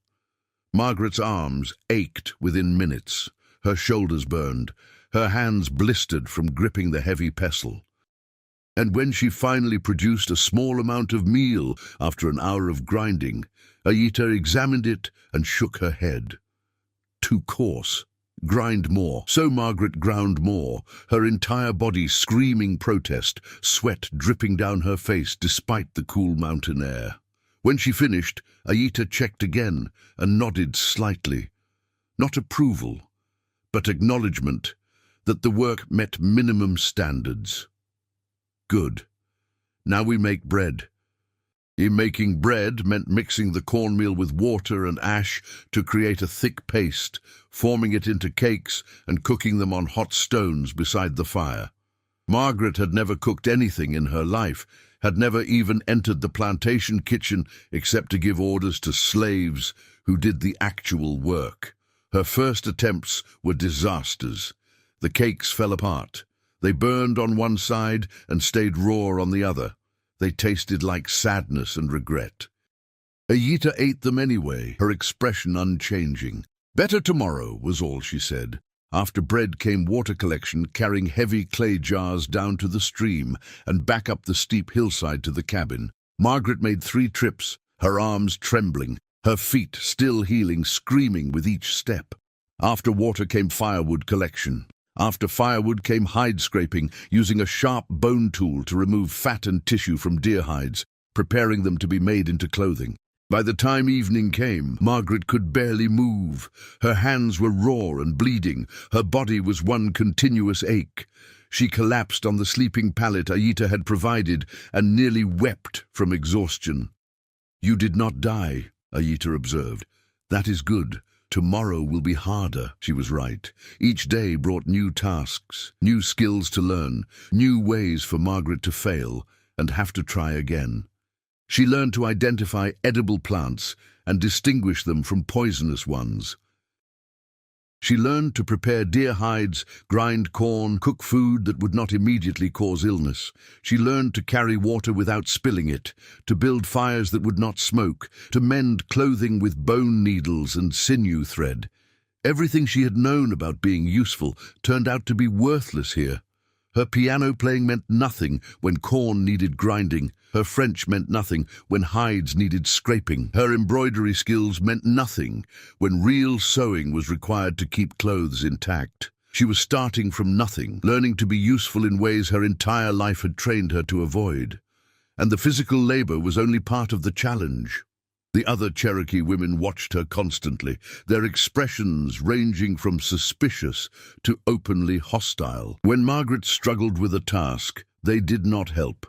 Margaret's arms ached within minutes. Her shoulders burned. Her hands blistered from gripping the heavy pestle. And when she finally produced a small amount of meal after an hour of grinding, Aita examined it and shook her head. Too coarse. Grind more. So Margaret ground more, her entire body screaming protest, sweat dripping down her face despite the cool mountain air. When she finished, Aita checked again and nodded slightly. Not approval, but acknowledgement that the work met minimum standards. "Good. Now we make bread." Making bread meant mixing the cornmeal with water and ash to create a thick paste, forming it into cakes and cooking them on hot stones beside the fire. Margaret had never cooked anything in her life, had never even entered the plantation kitchen except to give orders to slaves who did the actual work. Her first attempts were disasters. The cakes fell apart. They burned on one side and stayed raw on the other. They tasted like sadness and regret. Aita ate them anyway, her expression unchanging. "Better tomorrow," was all she said. After bread came water collection, carrying heavy clay jars down to the stream and back up the steep hillside to the cabin. Margaret made 3 trips, her arms trembling, her feet still healing, screaming with each step. After water came firewood collection. After firewood came hide scraping, using a sharp bone tool to remove fat and tissue from deer hides, preparing them to be made into clothing. By the time evening came, Margaret could barely move. Her hands were raw and bleeding. Her body was one continuous ache. She collapsed on the sleeping pallet Aita had provided and nearly wept from exhaustion. "You did not die," Aita observed. "That is good. Tomorrow will be harder." She was right. Each day brought new tasks, new skills to learn, new ways for Margaret to fail and have to try again. She learned to identify edible plants and distinguish them from poisonous ones. She learned to prepare deer hides, grind corn, cook food that would not immediately cause illness. She learned to carry water without spilling it, to build fires that would not smoke, to mend clothing with bone needles and sinew thread. Everything she had known about being useful turned out to be worthless here. Her piano playing meant nothing when corn needed grinding. Her French meant nothing when hides needed scraping. Her embroidery skills meant nothing when real sewing was required to keep clothes intact. She was starting from nothing, learning to be useful in ways her entire life had trained her to avoid. And the physical labor was only part of the challenge. The other Cherokee women watched her constantly, their expressions ranging from suspicious to openly hostile. When Margaret struggled with a task, they did not help.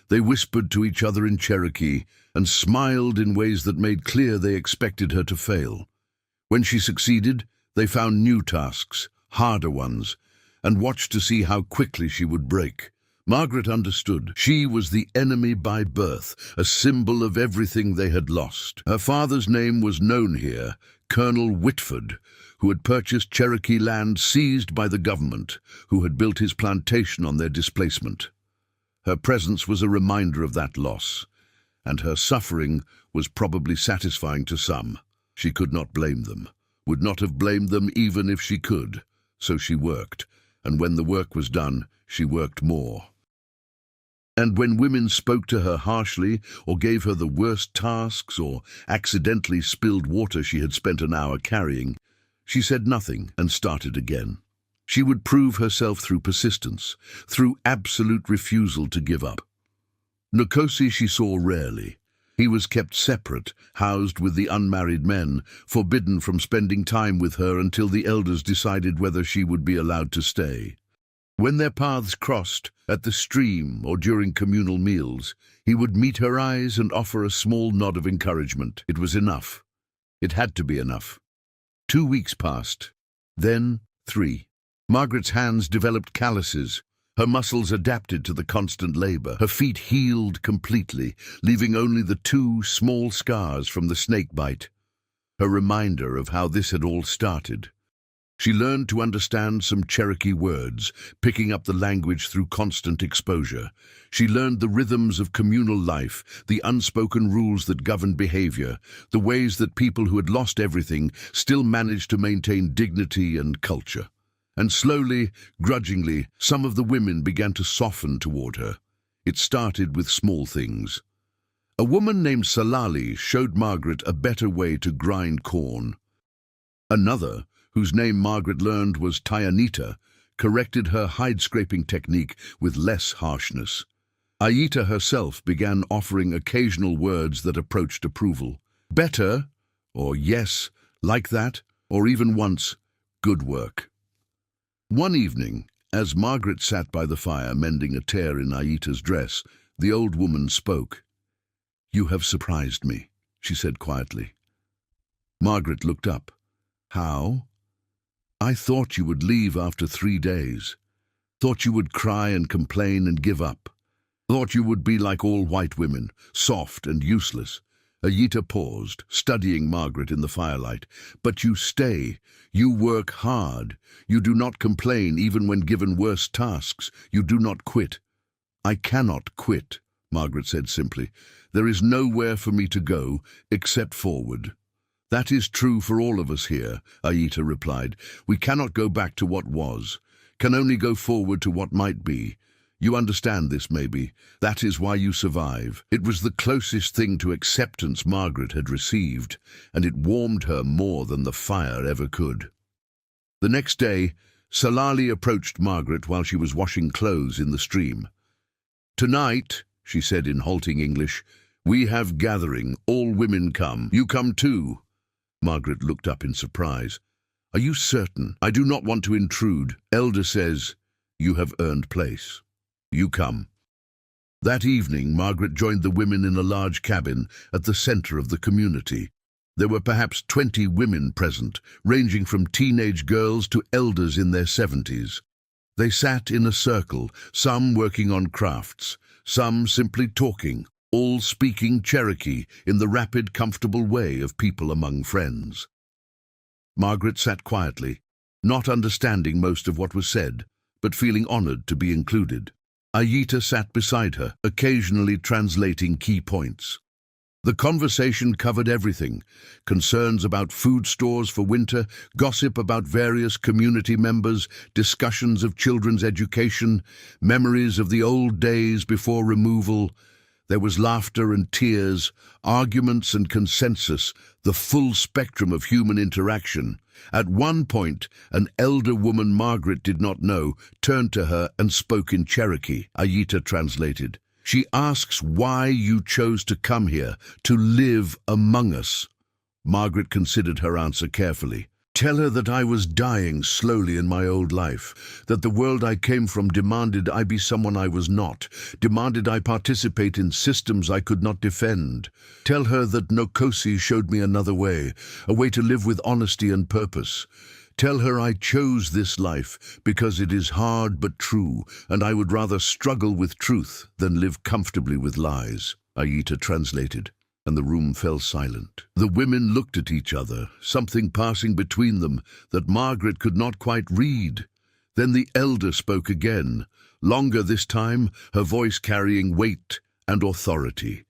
They whispered to each other in Cherokee and smiled in ways that made clear they expected her to fail. When she succeeded, they found new tasks, harder ones, and watched to see how quickly she would break. Margaret understood. She was the enemy by birth, a symbol of everything they had lost. Her father's name was known here, Colonel Whitford, who had purchased Cherokee land seized by the government, who had built his plantation on their displacement. Her presence was a reminder of that loss, and her suffering was probably satisfying to some. She could not blame them, would not have blamed them even if she could. So she worked, and when the work was done, she worked more. And when women spoke to her harshly, or gave her the worst tasks, or accidentally spilled water she had spent an hour carrying, she said nothing and started again. She would prove herself through persistence, through absolute refusal to give up. Nkosi she saw rarely. He was kept separate, housed with the unmarried men, forbidden from spending time with her until the elders decided whether she would be allowed to stay. When their paths crossed, at the stream or during communal meals, he would meet her eyes and offer a small nod of encouragement. It was enough. It had to be enough. 2 weeks passed, then 3. Margaret's hands developed calluses. Her muscles adapted to the constant labor. Her feet healed completely, leaving only the 2 small scars from the snake bite, a reminder of how this had all started. She learned to understand some Cherokee words, picking up the language through constant exposure. She learned the rhythms of communal life, the unspoken rules that governed behavior, the ways that people who had lost everything still managed to maintain dignity and culture. And slowly, grudgingly, some of the women began to soften toward her. It started with small things. A woman named Salali showed Margaret a better way to grind corn. Another, whose name Margaret learned was Tayanita, corrected her hide-scraping technique with less harshness. Aita herself began offering occasional words that approached approval. Better, or yes, like that, or even once, good work. One evening, as Margaret sat by the fire mending a tear in Aita's dress, the old woman spoke. "You have surprised me," she said quietly. Margaret looked up. "How?" "I thought you would leave after 3 days. Thought you would cry and complain and give up. Thought you would be like all white women, soft and useless." Aita paused, studying Margaret in the firelight. "But you stay. You work hard. You do not complain even when given worse tasks. You do not quit." "I cannot quit," Margaret said simply. "There is nowhere for me to go except forward." "That is true for all of us here," Aita replied. "We cannot go back to what was, can only go forward to what might be. You understand this, maybe. That is why you survive." It was the closest thing to acceptance Margaret had received, and it warmed her more than the fire ever could. The next day, Salali approached Margaret while she was washing clothes in the stream. "Tonight," she said in halting English, "we have gathering. All women come. You come too." Margaret looked up in surprise. "Are you certain? I do not want to intrude. Elder says you have earned place. You come." That evening, Margaret joined the women in a large cabin at the center of the community. There were perhaps 20 women present, ranging from teenage girls to elders in their 70s. They sat in a circle, some working on crafts, some simply talking, all speaking Cherokee in the rapid, comfortable way of people among friends. Margaret sat quietly, not understanding most of what was said, but feeling honored to be included. Ayita sat beside her, occasionally translating key points. The conversation covered everything: concerns about food stores for winter, gossip about various community members, discussions of children's education, memories of the old days before removal. There was laughter and tears, arguments and consensus, the full spectrum of human interaction. At one point, an elder woman Margaret did not know turned to her and spoke in Cherokee. Ayita translated. She asks why you chose to come here, to live among us. Margaret considered her answer carefully. Tell her that I was dying slowly in my old life, that the world I came from demanded I be someone I was not, demanded I participate in systems I could not defend. Tell her that Nokosi showed me another way, a way to live with honesty and purpose. Tell her I chose this life because it is hard but true, and I would rather struggle with truth than live comfortably with lies. Ayita translated, and the room fell silent. The women looked at each other, something passing between them that Margaret could not quite read. Then the elder spoke again, longer this time, her voice carrying weight and authority.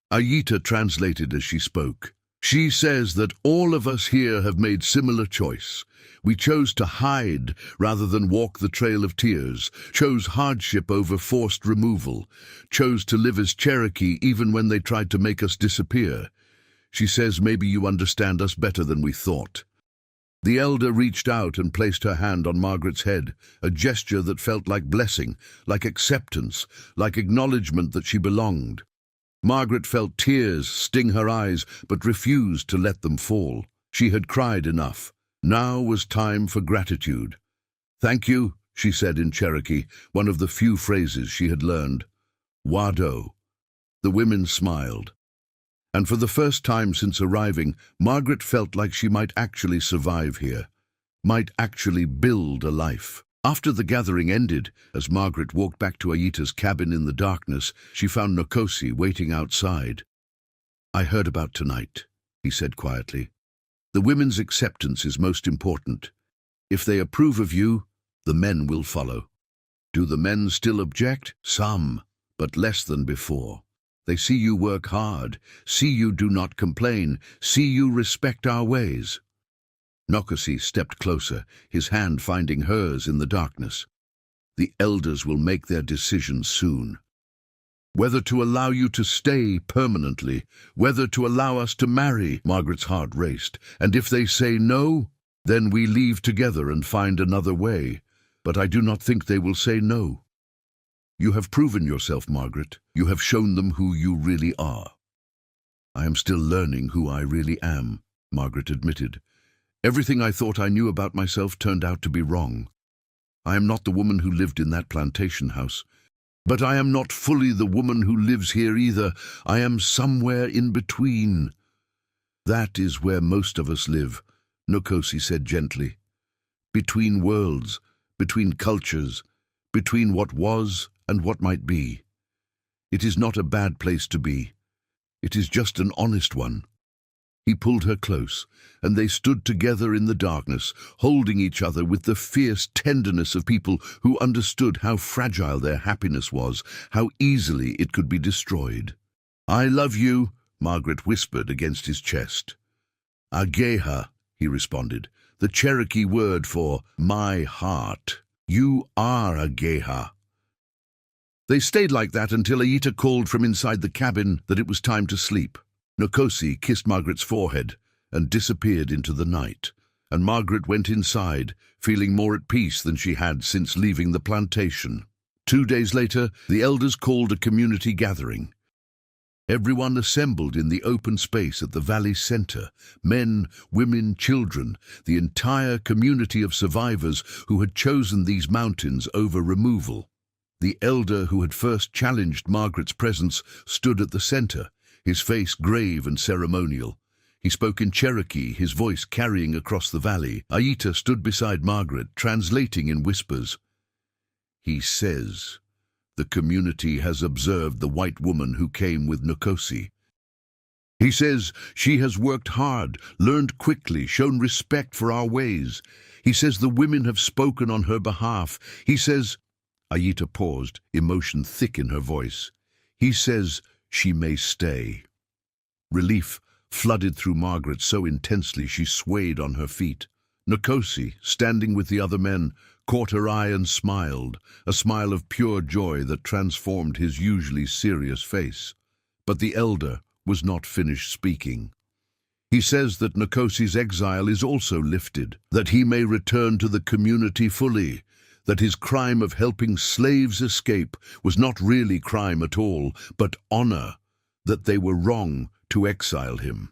Ayita translated as she spoke. She says that all of us here have made similar choice. We chose to hide rather than walk the trail of tears, chose hardship over forced removal, chose to live as Cherokee even when they tried to make us disappear. She says maybe you understand us better than we thought. The elder reached out and placed her hand on Margaret's head, a gesture that felt like blessing, like acceptance, like acknowledgement that she belonged. Margaret felt tears sting her eyes, but refused to let them fall. She had cried enough. Now was time for gratitude. Thank you, she said in Cherokee, one of the few phrases she had learned. Wado. The women smiled. And for the first time since arriving, Margaret felt like she might actually survive here, might actually build a life. After the gathering ended, as Margaret walked back to Ayita's cabin in the darkness, she found Nokosi waiting outside. I heard about tonight, he said quietly. The women's acceptance is most important. If they approve of you, the men will follow. Do the men still object? Some, but less than before. They see you work hard, see you do not complain, see you respect our ways. Nokosi stepped closer, his hand finding hers in the darkness. The elders will make their decision soon. Whether to allow you to stay permanently, whether to allow us to marry, Margaret's heart raced. And if they say no, then we leave together and find another way. But I do not think they will say no. You have proven yourself, Margaret. You have shown them who you really are. I am still learning who I really am, Margaret admitted. Everything I thought I knew about myself turned out to be wrong. I am not the woman who lived in that plantation house. But I am not fully the woman who lives here either. I am somewhere in between. That is where most of us live, Nokosi said gently. Between worlds, between cultures, between what was and what might be. It is not a bad place to be. It is just an honest one. He pulled her close, and they stood together in the darkness, holding each other with the fierce tenderness of people who understood how fragile their happiness was, how easily it could be destroyed. I love you, Margaret whispered against his chest. Ageha, he responded, the Cherokee word for my heart. You are Ageha. They stayed like that until Ayita called from inside the cabin that it was time to sleep. Nokosi kissed Margaret's forehead and disappeared into the night, and Margaret went inside, feeling more at peace than she had since leaving the plantation. 2 days later, the elders called a community gathering. Everyone assembled in the open space at the valley center, men, women, children, the entire community of survivors who had chosen these mountains over removal. The elder who had first challenged Margaret's presence stood at the center, his face grave and ceremonial. He spoke in Cherokee, his voice carrying across the valley. Ayita stood beside Margaret, translating in whispers. He says, the community has observed the white woman who came with Nokosi. He says she has worked hard, learned quickly, shown respect for our ways. He says the women have spoken on her behalf. He says—" Aita paused, emotion thick in her voice. "He says she may stay." Relief flooded through Margaret so intensely she swayed on her feet. Nkosi, standing with the other men, caught her eye and smiled, a smile of pure joy that transformed his usually serious face. But the elder was not finished speaking. He says that Nkosi's exile is also lifted, that he may return to the community fully, that his crime of helping slaves escape was not really crime at all, but honor, that they were wrong to exile him.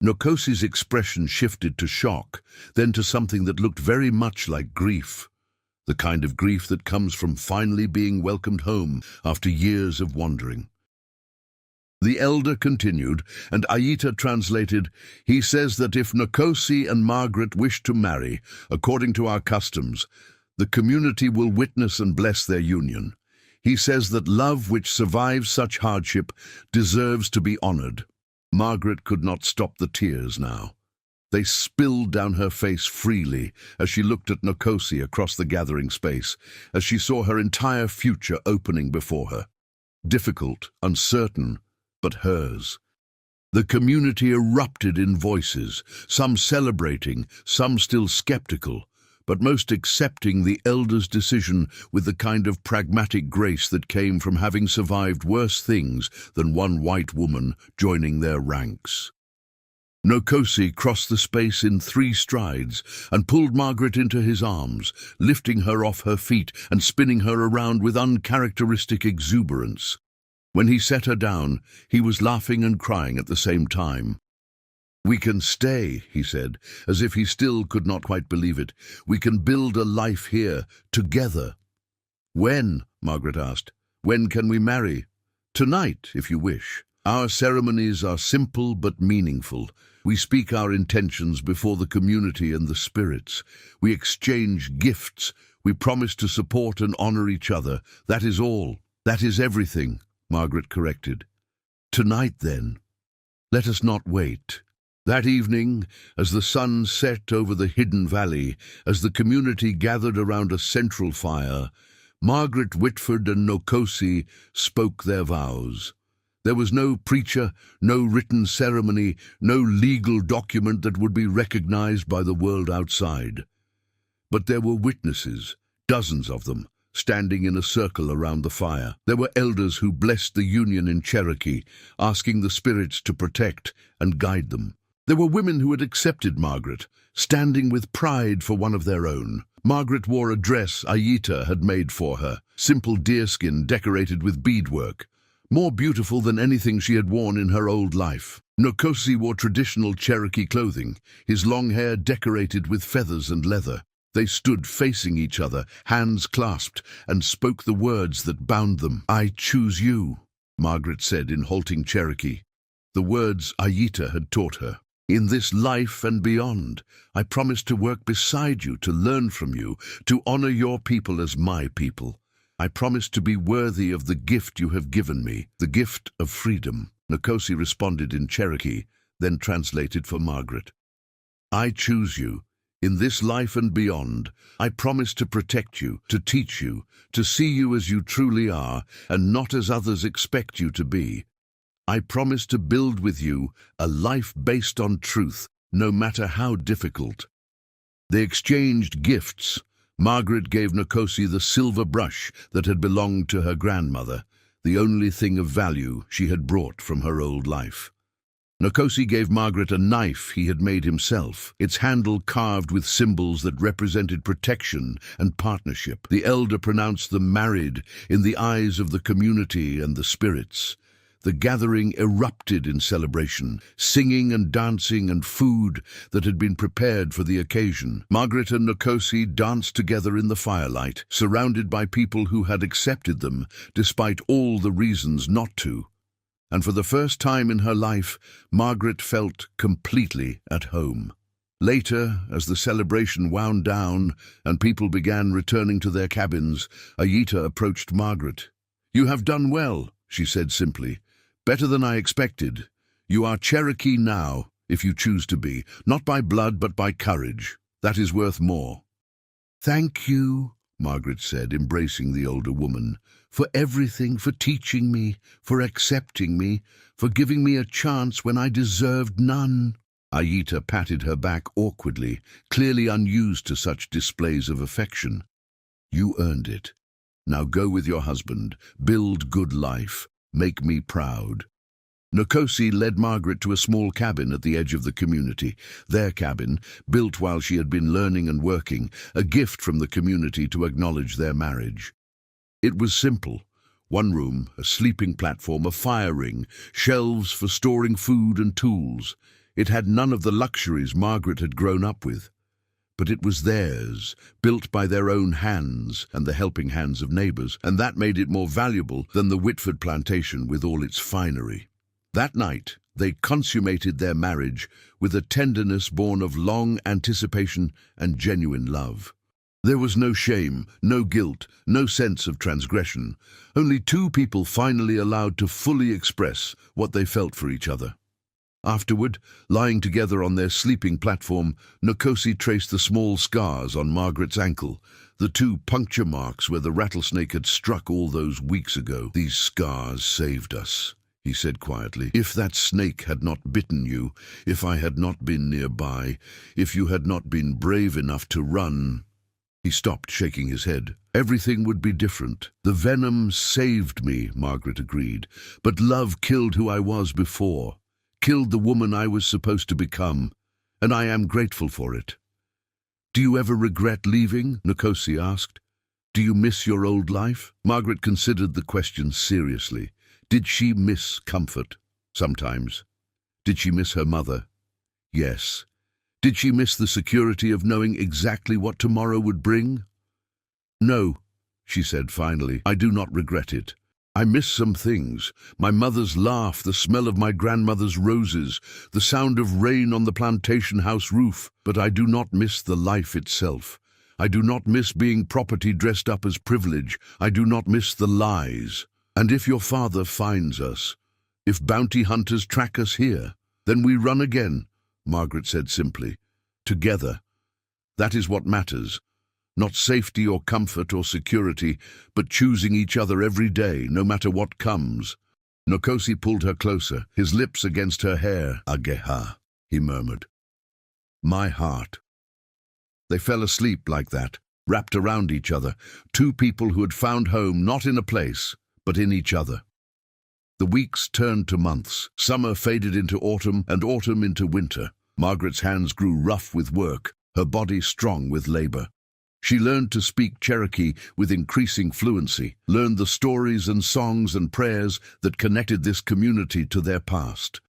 Nkosi's expression shifted to shock, then to something that looked very much like grief, the kind of grief that comes from finally being welcomed home after years of wandering. The elder continued, and Aita translated, "He says that if Nkosi and Margaret wish to marry, according to our customs, the community will witness and bless their union. He says that love which survives such hardship deserves to be honored." Margaret could not stop the tears now. They spilled down her face freely as she looked at Nkosi across the gathering space, as she saw her entire future opening before her. Difficult, uncertain, but hers. The community erupted in voices, some celebrating, some still skeptical, but most accepting the elder's decision with the kind of pragmatic grace that came from having survived worse things than one white woman joining their ranks. Nkosi crossed the space in 3 strides and pulled Margaret into his arms, lifting her off her feet and spinning her around with uncharacteristic exuberance. When he set her down, he was laughing and crying at the same time. "We can stay," he said, as if he still could not quite believe it. "We can build a life here, together." "When?" Margaret asked. "When can we marry?" "Tonight, if you wish. Our ceremonies are simple but meaningful. We speak our intentions before the community and the spirits. We exchange gifts. We promise to support and honor each other. That is all. That is everything," Margaret corrected. "Tonight, then. Let us not wait." That evening, as the sun set over the hidden valley, as the community gathered around a central fire, Margaret Whitford and Nkosi spoke their vows. There was no preacher, no written ceremony, no legal document that would be recognized by the world outside. But there were witnesses, dozens of them, standing in a circle around the fire. There were elders who blessed the union in Cherokee, asking the spirits to protect and guide them. There were women who had accepted Margaret, standing with pride for one of their own. Margaret wore a dress Aita had made for her, simple deerskin decorated with beadwork, more beautiful than anything she had worn in her old life. Nkosi wore traditional Cherokee clothing, his long hair decorated with feathers and leather. They stood facing each other, hands clasped, and spoke the words that bound them. "I choose you," Margaret said in halting Cherokee, the words Aita had taught her. "In this life and beyond, I promise to work beside you, to learn from you, to honor your people as my people. I promise to be worthy of the gift you have given me, the gift of freedom." Nkosi responded in Cherokee, then translated for Margaret. "I choose you. In this life and beyond, I promise to protect you, to teach you, to see you as you truly are, and not as others expect you to be. I promise to build with you a life based on truth, no matter how difficult." They exchanged gifts. Margaret gave Nkosi the silver brush that had belonged to her grandmother, the only thing of value she had brought from her old life. Nkosi gave Margaret a knife he had made himself, its handle carved with symbols that represented protection and partnership. The elder pronounced them married in the eyes of the community and the spirits. The gathering erupted in celebration, singing and dancing and food that had been prepared for the occasion. Margaret and Nkosi danced together in the firelight, surrounded by people who had accepted them, despite all the reasons not to. And for the first time in her life, Margaret felt completely at home. Later, as the celebration wound down and people began returning to their cabins, Aita approached Margaret. "You have done well," she said simply. "Better than I expected. You are Cherokee now, if you choose to be, not by blood but by courage. That is worth more." "Thank you," Margaret said, embracing the older woman, "for everything, for teaching me, for accepting me, for giving me a chance when I deserved none." Aita patted her back awkwardly, clearly unused to such displays of affection. "You earned it. Now go with your husband, build good life, make me proud." Nkosi led Margaret to a small cabin at the edge of the community. Their cabin, built while she had been learning and working, a gift from the community to acknowledge their marriage. It was simple. One room, a sleeping platform, a fire ring, shelves for storing food and tools. It had none of the luxuries Margaret had grown up with. But it was theirs, built by their own hands and the helping hands of neighbors, and that made it more valuable than the Whitford plantation with all its finery. That night, they consummated their marriage with a tenderness born of long anticipation and genuine love. There was no shame, no guilt, no sense of transgression, only two people finally allowed to fully express what they felt for each other. Afterward, lying together on their sleeping platform, Nkosi traced the small scars on Margaret's ankle, the two puncture marks where the rattlesnake had struck all those weeks ago. "These scars saved us," he said quietly. "If that snake had not bitten you, if I had not been nearby, if you had not been brave enough to run—" He stopped, shaking his head. "Everything would be different. The venom saved me," Margaret agreed. "But love killed who I was before, killed the woman I was supposed to become, and I am grateful for it." "Do you ever regret leaving?" Nkosi asked. "Do you miss your old life?" Margaret considered the question seriously. Did she miss comfort? Sometimes. Did she miss her mother? Yes. Did she miss the security of knowing exactly what tomorrow would bring? "No," she said finally. "I do not regret it. I miss some things. My mother's laugh, the smell of my grandmother's roses, the sound of rain on the plantation house roof. But I do not miss the life itself. I do not miss being property dressed up as privilege. I do not miss the lies. And if your father finds us, if bounty hunters track us here, then we run again," Margaret said simply. "Together. That is what matters. Not safety or comfort or security, but choosing each other every day, no matter what comes." Nkosi pulled her closer, his lips against her hair. "Ageha," he murmured. "My heart." They fell asleep like that, wrapped around each other, two people who had found home not in a place, but in each other. The weeks turned to months. Summer faded into autumn, and autumn into winter. Margaret's hands grew rough with work, her body strong with labor. She learned to speak Cherokee with increasing fluency, learned the stories and songs and prayers that connected this community to their past.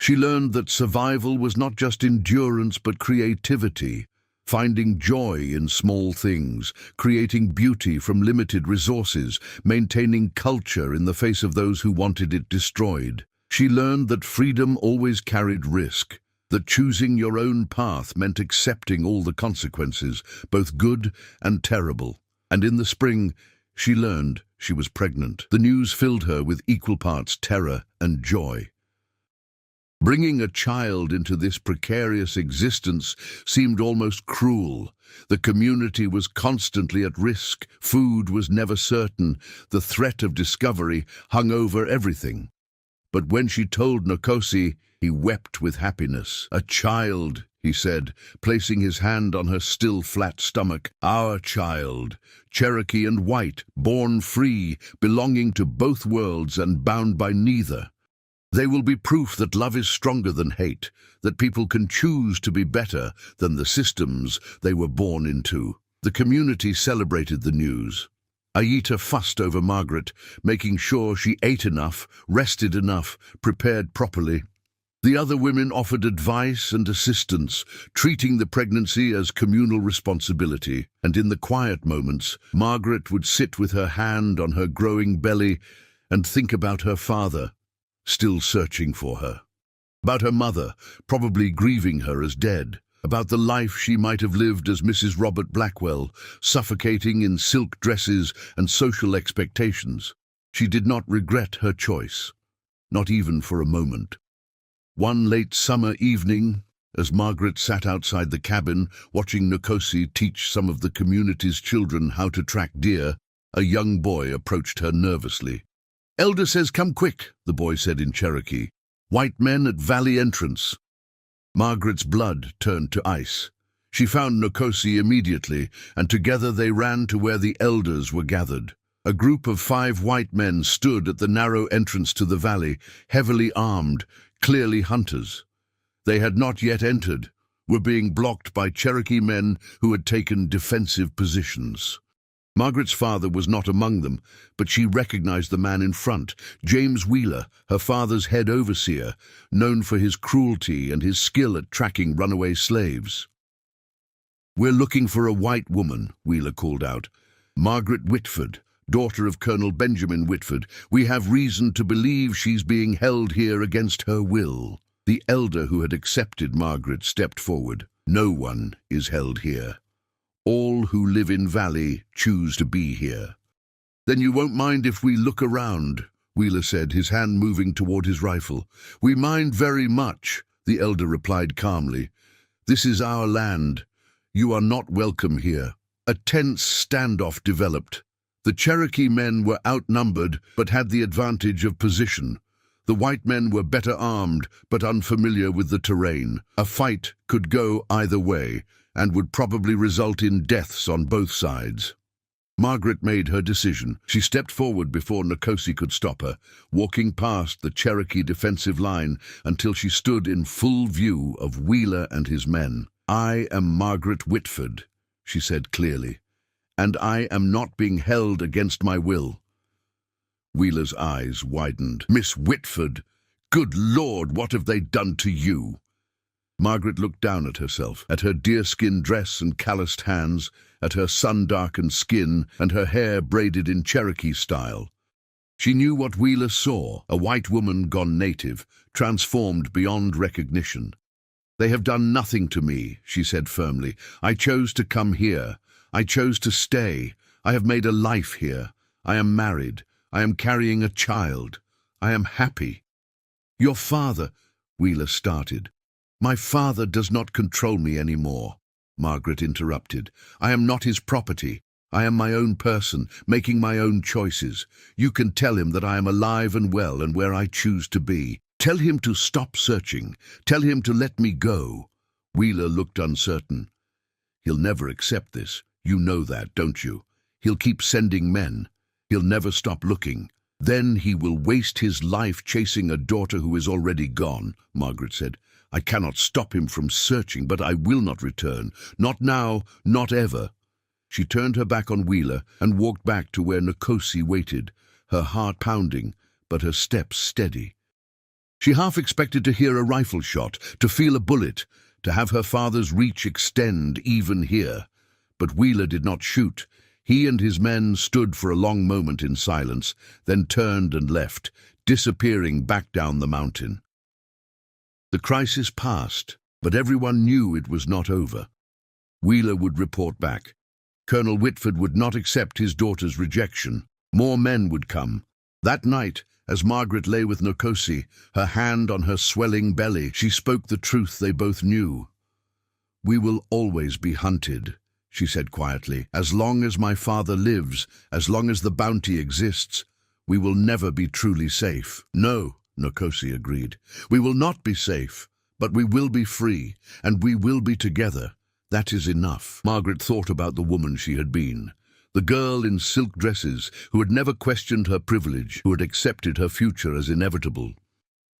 She learned that survival was not just endurance but creativity, finding joy in small things, creating beauty from limited resources, maintaining culture in the face of those who wanted it destroyed. She learned that freedom always carried risk, that choosing your own path meant accepting all the consequences, both good and terrible. And in the spring, she learned she was pregnant. The news filled her with equal parts terror and joy. Bringing a child into this precarious existence seemed almost cruel. The community was constantly at risk, food was never certain, the threat of discovery hung over everything. But when she told Nkosi, he wept with happiness. "A child," he said, placing his hand on her still flat stomach. "Our child, Cherokee and white, born free, belonging to both worlds and bound by neither. They will be proof that love is stronger than hate, that people can choose to be better than the systems they were born into." The community celebrated the news. Aita fussed over Margaret, making sure she ate enough, rested enough, prepared properly. The other women offered advice and assistance, treating the pregnancy as communal responsibility. And in the quiet moments, Margaret would sit with her hand on her growing belly and think about her father, still searching for her. About her mother, probably grieving her as dead. About the life she might have lived as Mrs. Robert Blackwell, suffocating in silk dresses and social expectations. She did not regret her choice, not even for a moment. One late summer evening, as Margaret sat outside the cabin watching Nkosi teach some of the community's children how to track deer, a young boy approached her nervously. "Elder says come quick," the boy said in Cherokee. "White men at valley entrance." Margaret's blood turned to ice. She found Nkosi immediately, and together they ran to where the elders were gathered. A group of 5 white men stood at the narrow entrance to the valley, heavily armed, clearly hunters. They had not yet entered, were being blocked by Cherokee men who had taken defensive positions. Margaret's father was not among them, but she recognized the man in front, James Wheeler, her father's head overseer, known for his cruelty and his skill at tracking runaway slaves. "We're looking for a white woman," Wheeler called out. "Margaret Whitford, daughter of Colonel Benjamin Whitford. We have reason to believe she's being held here against her will." The elder who had accepted Margaret stepped forward. "No one is held here. All who live in Valley choose to be here." "Then you won't mind if we look around," Wheeler said, his hand moving toward his rifle. "We mind very much," the elder replied calmly. "This is our land. You are not welcome here." A tense standoff developed. The Cherokee men were outnumbered but had the advantage of position. The white men were better armed but unfamiliar with the terrain. A fight could go either way and would probably result in deaths on both sides. Margaret made her decision. She stepped forward before Nkosi could stop her, walking past the Cherokee defensive line until she stood in full view of Wheeler and his men. "I am Margaret Whitford," she said clearly, "and I am not being held against my will." Wheeler's eyes widened. "Miss Whitford, good Lord, what have they done to you?" Margaret looked down at herself, at her deerskin dress and calloused hands, at her sun-darkened skin and her hair braided in Cherokee style. She knew what Wheeler saw, a white woman gone native, transformed beyond recognition. "They have done nothing to me," she said firmly. "I chose to come here. I chose to stay. I have made a life here. I am married. I am carrying a child. I am happy." "Your father," Wheeler started. "My father does not control me anymore," Margaret interrupted. "I am not his property. I am my own person, making my own choices. You can tell him that I am alive and well and where I choose to be. Tell him to stop searching. Tell him to let me go." Wheeler looked uncertain. "He'll never accept this. You know that, don't you? He'll keep sending men. He'll never stop looking. Then he will waste his life chasing a daughter who is already gone," Margaret said. "I cannot stop him from searching, but I will not return. Not now, not ever." She turned her back on Wheeler and walked back to where Nkosi waited, her heart pounding, but her steps steady. She half expected to hear a rifle shot, to feel a bullet, to have her father's reach extend even here. But Wheeler did not shoot. He and his men stood for a long moment in silence, then turned and left, disappearing back down the mountain. The crisis passed, but everyone knew it was not over. Wheeler would report back. Colonel Whitford would not accept his daughter's rejection. More men would come. That night, as Margaret lay with Nkosi, her hand on her swelling belly, she spoke the truth they both knew. "We will always be hunted," she said quietly. "As long as my father lives, as long as the bounty exists, we will never be truly safe." "No," Nkosi agreed. "We will not be safe, but we will be free, and we will be together. That is enough." Margaret thought about the woman she had been. The girl in silk dresses, who had never questioned her privilege, who had accepted her future as inevitable.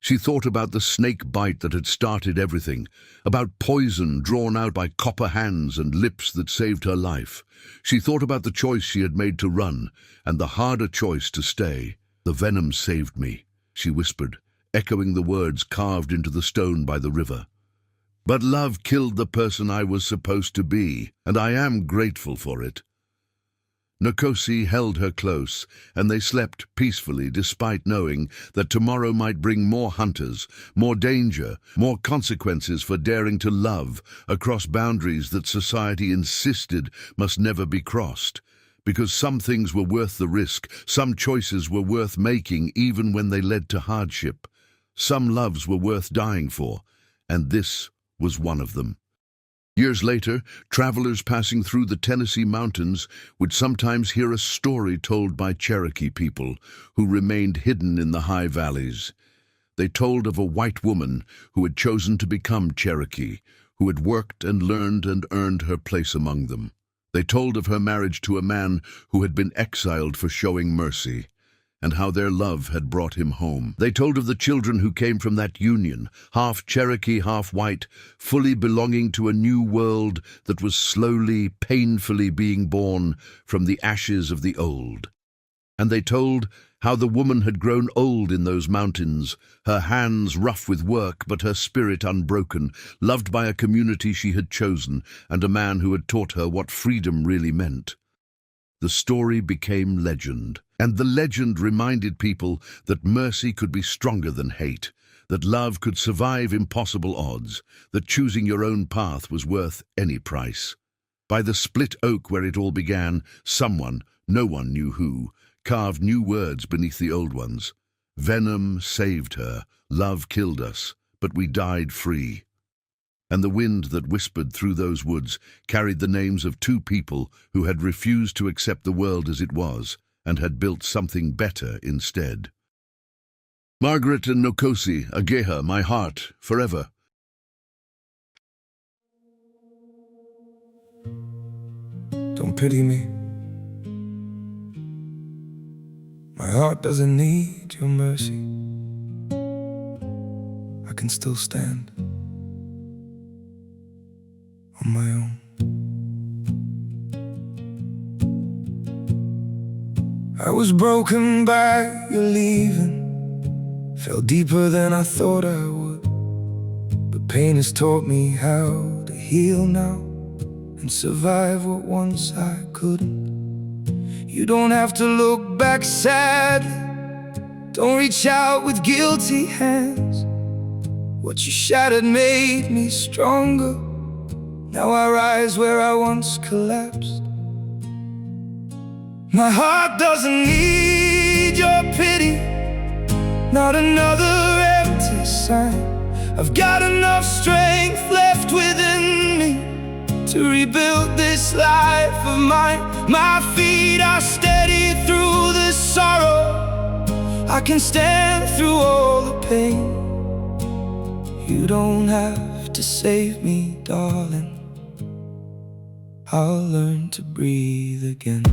She thought about the snake bite that had started everything, about poison drawn out by copper hands and lips that saved her life. She thought about the choice she had made to run, and the harder choice to stay. "The venom saved me," she whispered, echoing the words carved into the stone by the river. "But love killed the person I was supposed to be, and I am grateful for it." Nkosi held her close, and they slept peacefully despite knowing that tomorrow might bring more hunters, more danger, more consequences for daring to love across boundaries that society insisted must never be crossed. Because some things were worth the risk, some choices were worth making even when they led to hardship. Some loves were worth dying for, and this was one of them. Years later, travelers passing through the Tennessee mountains would sometimes hear a story told by Cherokee people who remained hidden in the high valleys. They told of a white woman who had chosen to become Cherokee, who had worked and learned and earned her place among them. They told of her marriage to a man who had been exiled for showing mercy, and how their love had brought him home. They told of the children who came from that union, half Cherokee, half white, fully belonging to a new world that was slowly, painfully being born from the ashes of the old. And they told how the woman had grown old in those mountains, her hands rough with work but her spirit unbroken, loved by a community she had chosen and a man who had taught her what freedom really meant. The story became legend, and the legend reminded people that mercy could be stronger than hate, that love could survive impossible odds, that choosing your own path was worth any price. By the split oak where it all began, someone, no one knew who, carved new words beneath the old ones. Venom saved her, love killed us, but we died free. And the wind that whispered through those woods carried the names of two people who had refused to accept the world as it was and had built something better instead. Margaret and Nokosi, Ageha, my heart, forever. Don't pity me. My heart doesn't need your mercy. I can still stand on my own. I was broken by your leaving, fell deeper than I thought I would. But pain has taught me how to heal now and survive what once I couldn't. You don't have to look back sadly, don't reach out with guilty hands. What you shattered made me stronger. Now I rise where I once collapsed. My heart doesn't need your pity, not another empty sign. I've got enough strength left within me to rebuild this life of mine. My feet are steady through the sorrow, I can stand through all the pain. You don't have to save me, darling, I'll learn to breathe again.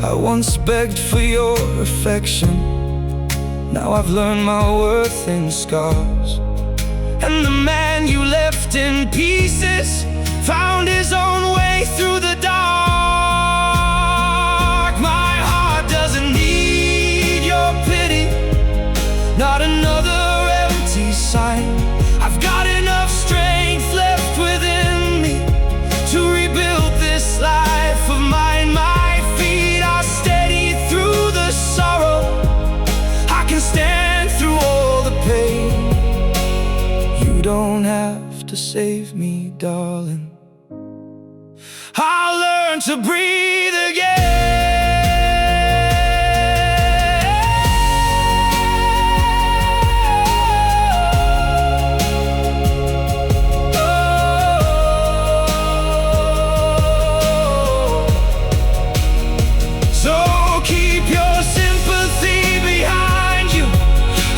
I once begged for your affection, now I've learned my worth in scars. And the man you left in pieces found his own way through the dark. My heart doesn't need your pity, not another empty sign. I've got enough strength left within me to rebuild this life of mine. My feet are steady through the sorrow, I can stand through all the pain. You don't have to save me, darling, I'll learn to breathe again. So keep your sympathy behind you,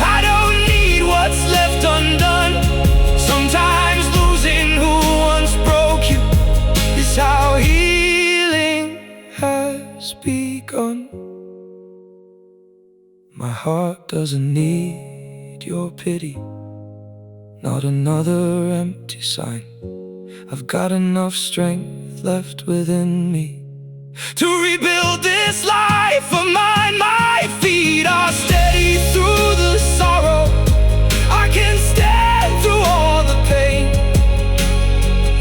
I don't need what's left undone. Sometimes losing who once broke you is how healing has begun. My heart doesn't need your pity, not another empty sign. I've got enough strength left within me to rebuild this life of mine. My feet are steady through the sorrow, I can stand through all the pain.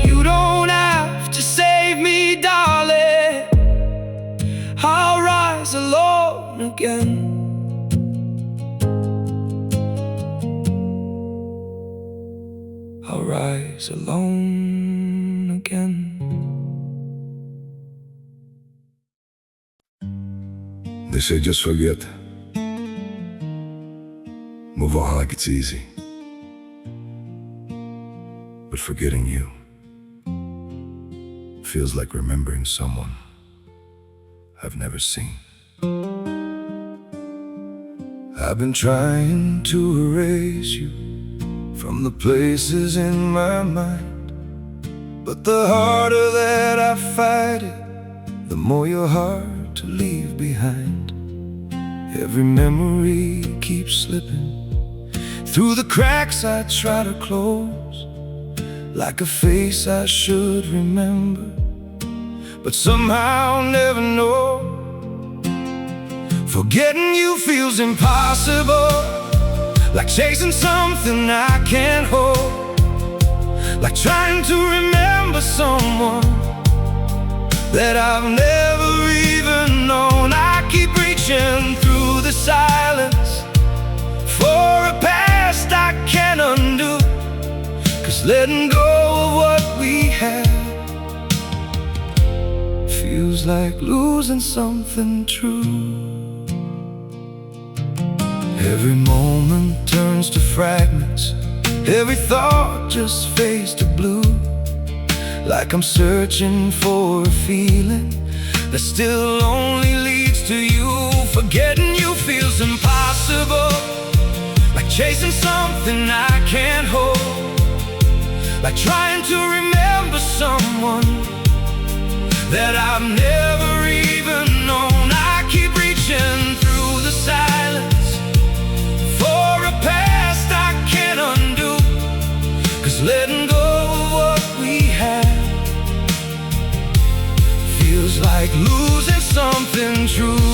You don't have to save me, darling, I'll rise alone again. I'll rise alone again. They say just forget. Move on like it's easy. But forgetting you feels like remembering someone I've never seen. I've been trying to erase you from the places in my mind, but the harder that I fight it, the more you're hard to leave behind. Every memory keeps slipping through the cracks I try to close, like a face I should remember, but somehow never know. Forgetting you feels impossible, like chasing something I can't hold, like trying to remember someone that I've never even known. I keep reaching through the silence for a past I can't undo, 'cause letting go of what we had feels like losing something true. Every moment turns to fragments, every thought just fades to blue, like I'm searching for a feeling that still only leads to you. Forgetting you feels impossible, like chasing something I can't hold, like trying to remember someone that I've never even known. I keep reaching through the silence for a past I can't undo, 'cause letting go of what we had feels like losing something true.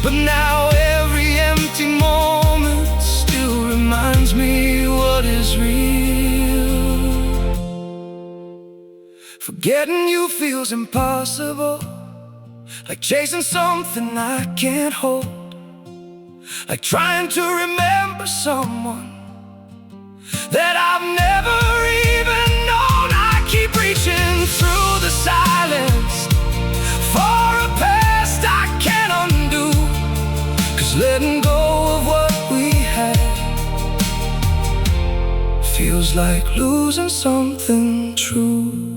But now every empty moment still reminds me what is real. Forgetting you feels impossible, like chasing something I can't hold, like trying to remember someone that I've never even known. I keep reaching through the silence for a past I can't undo, 'cause letting go of what we had feels like losing something true.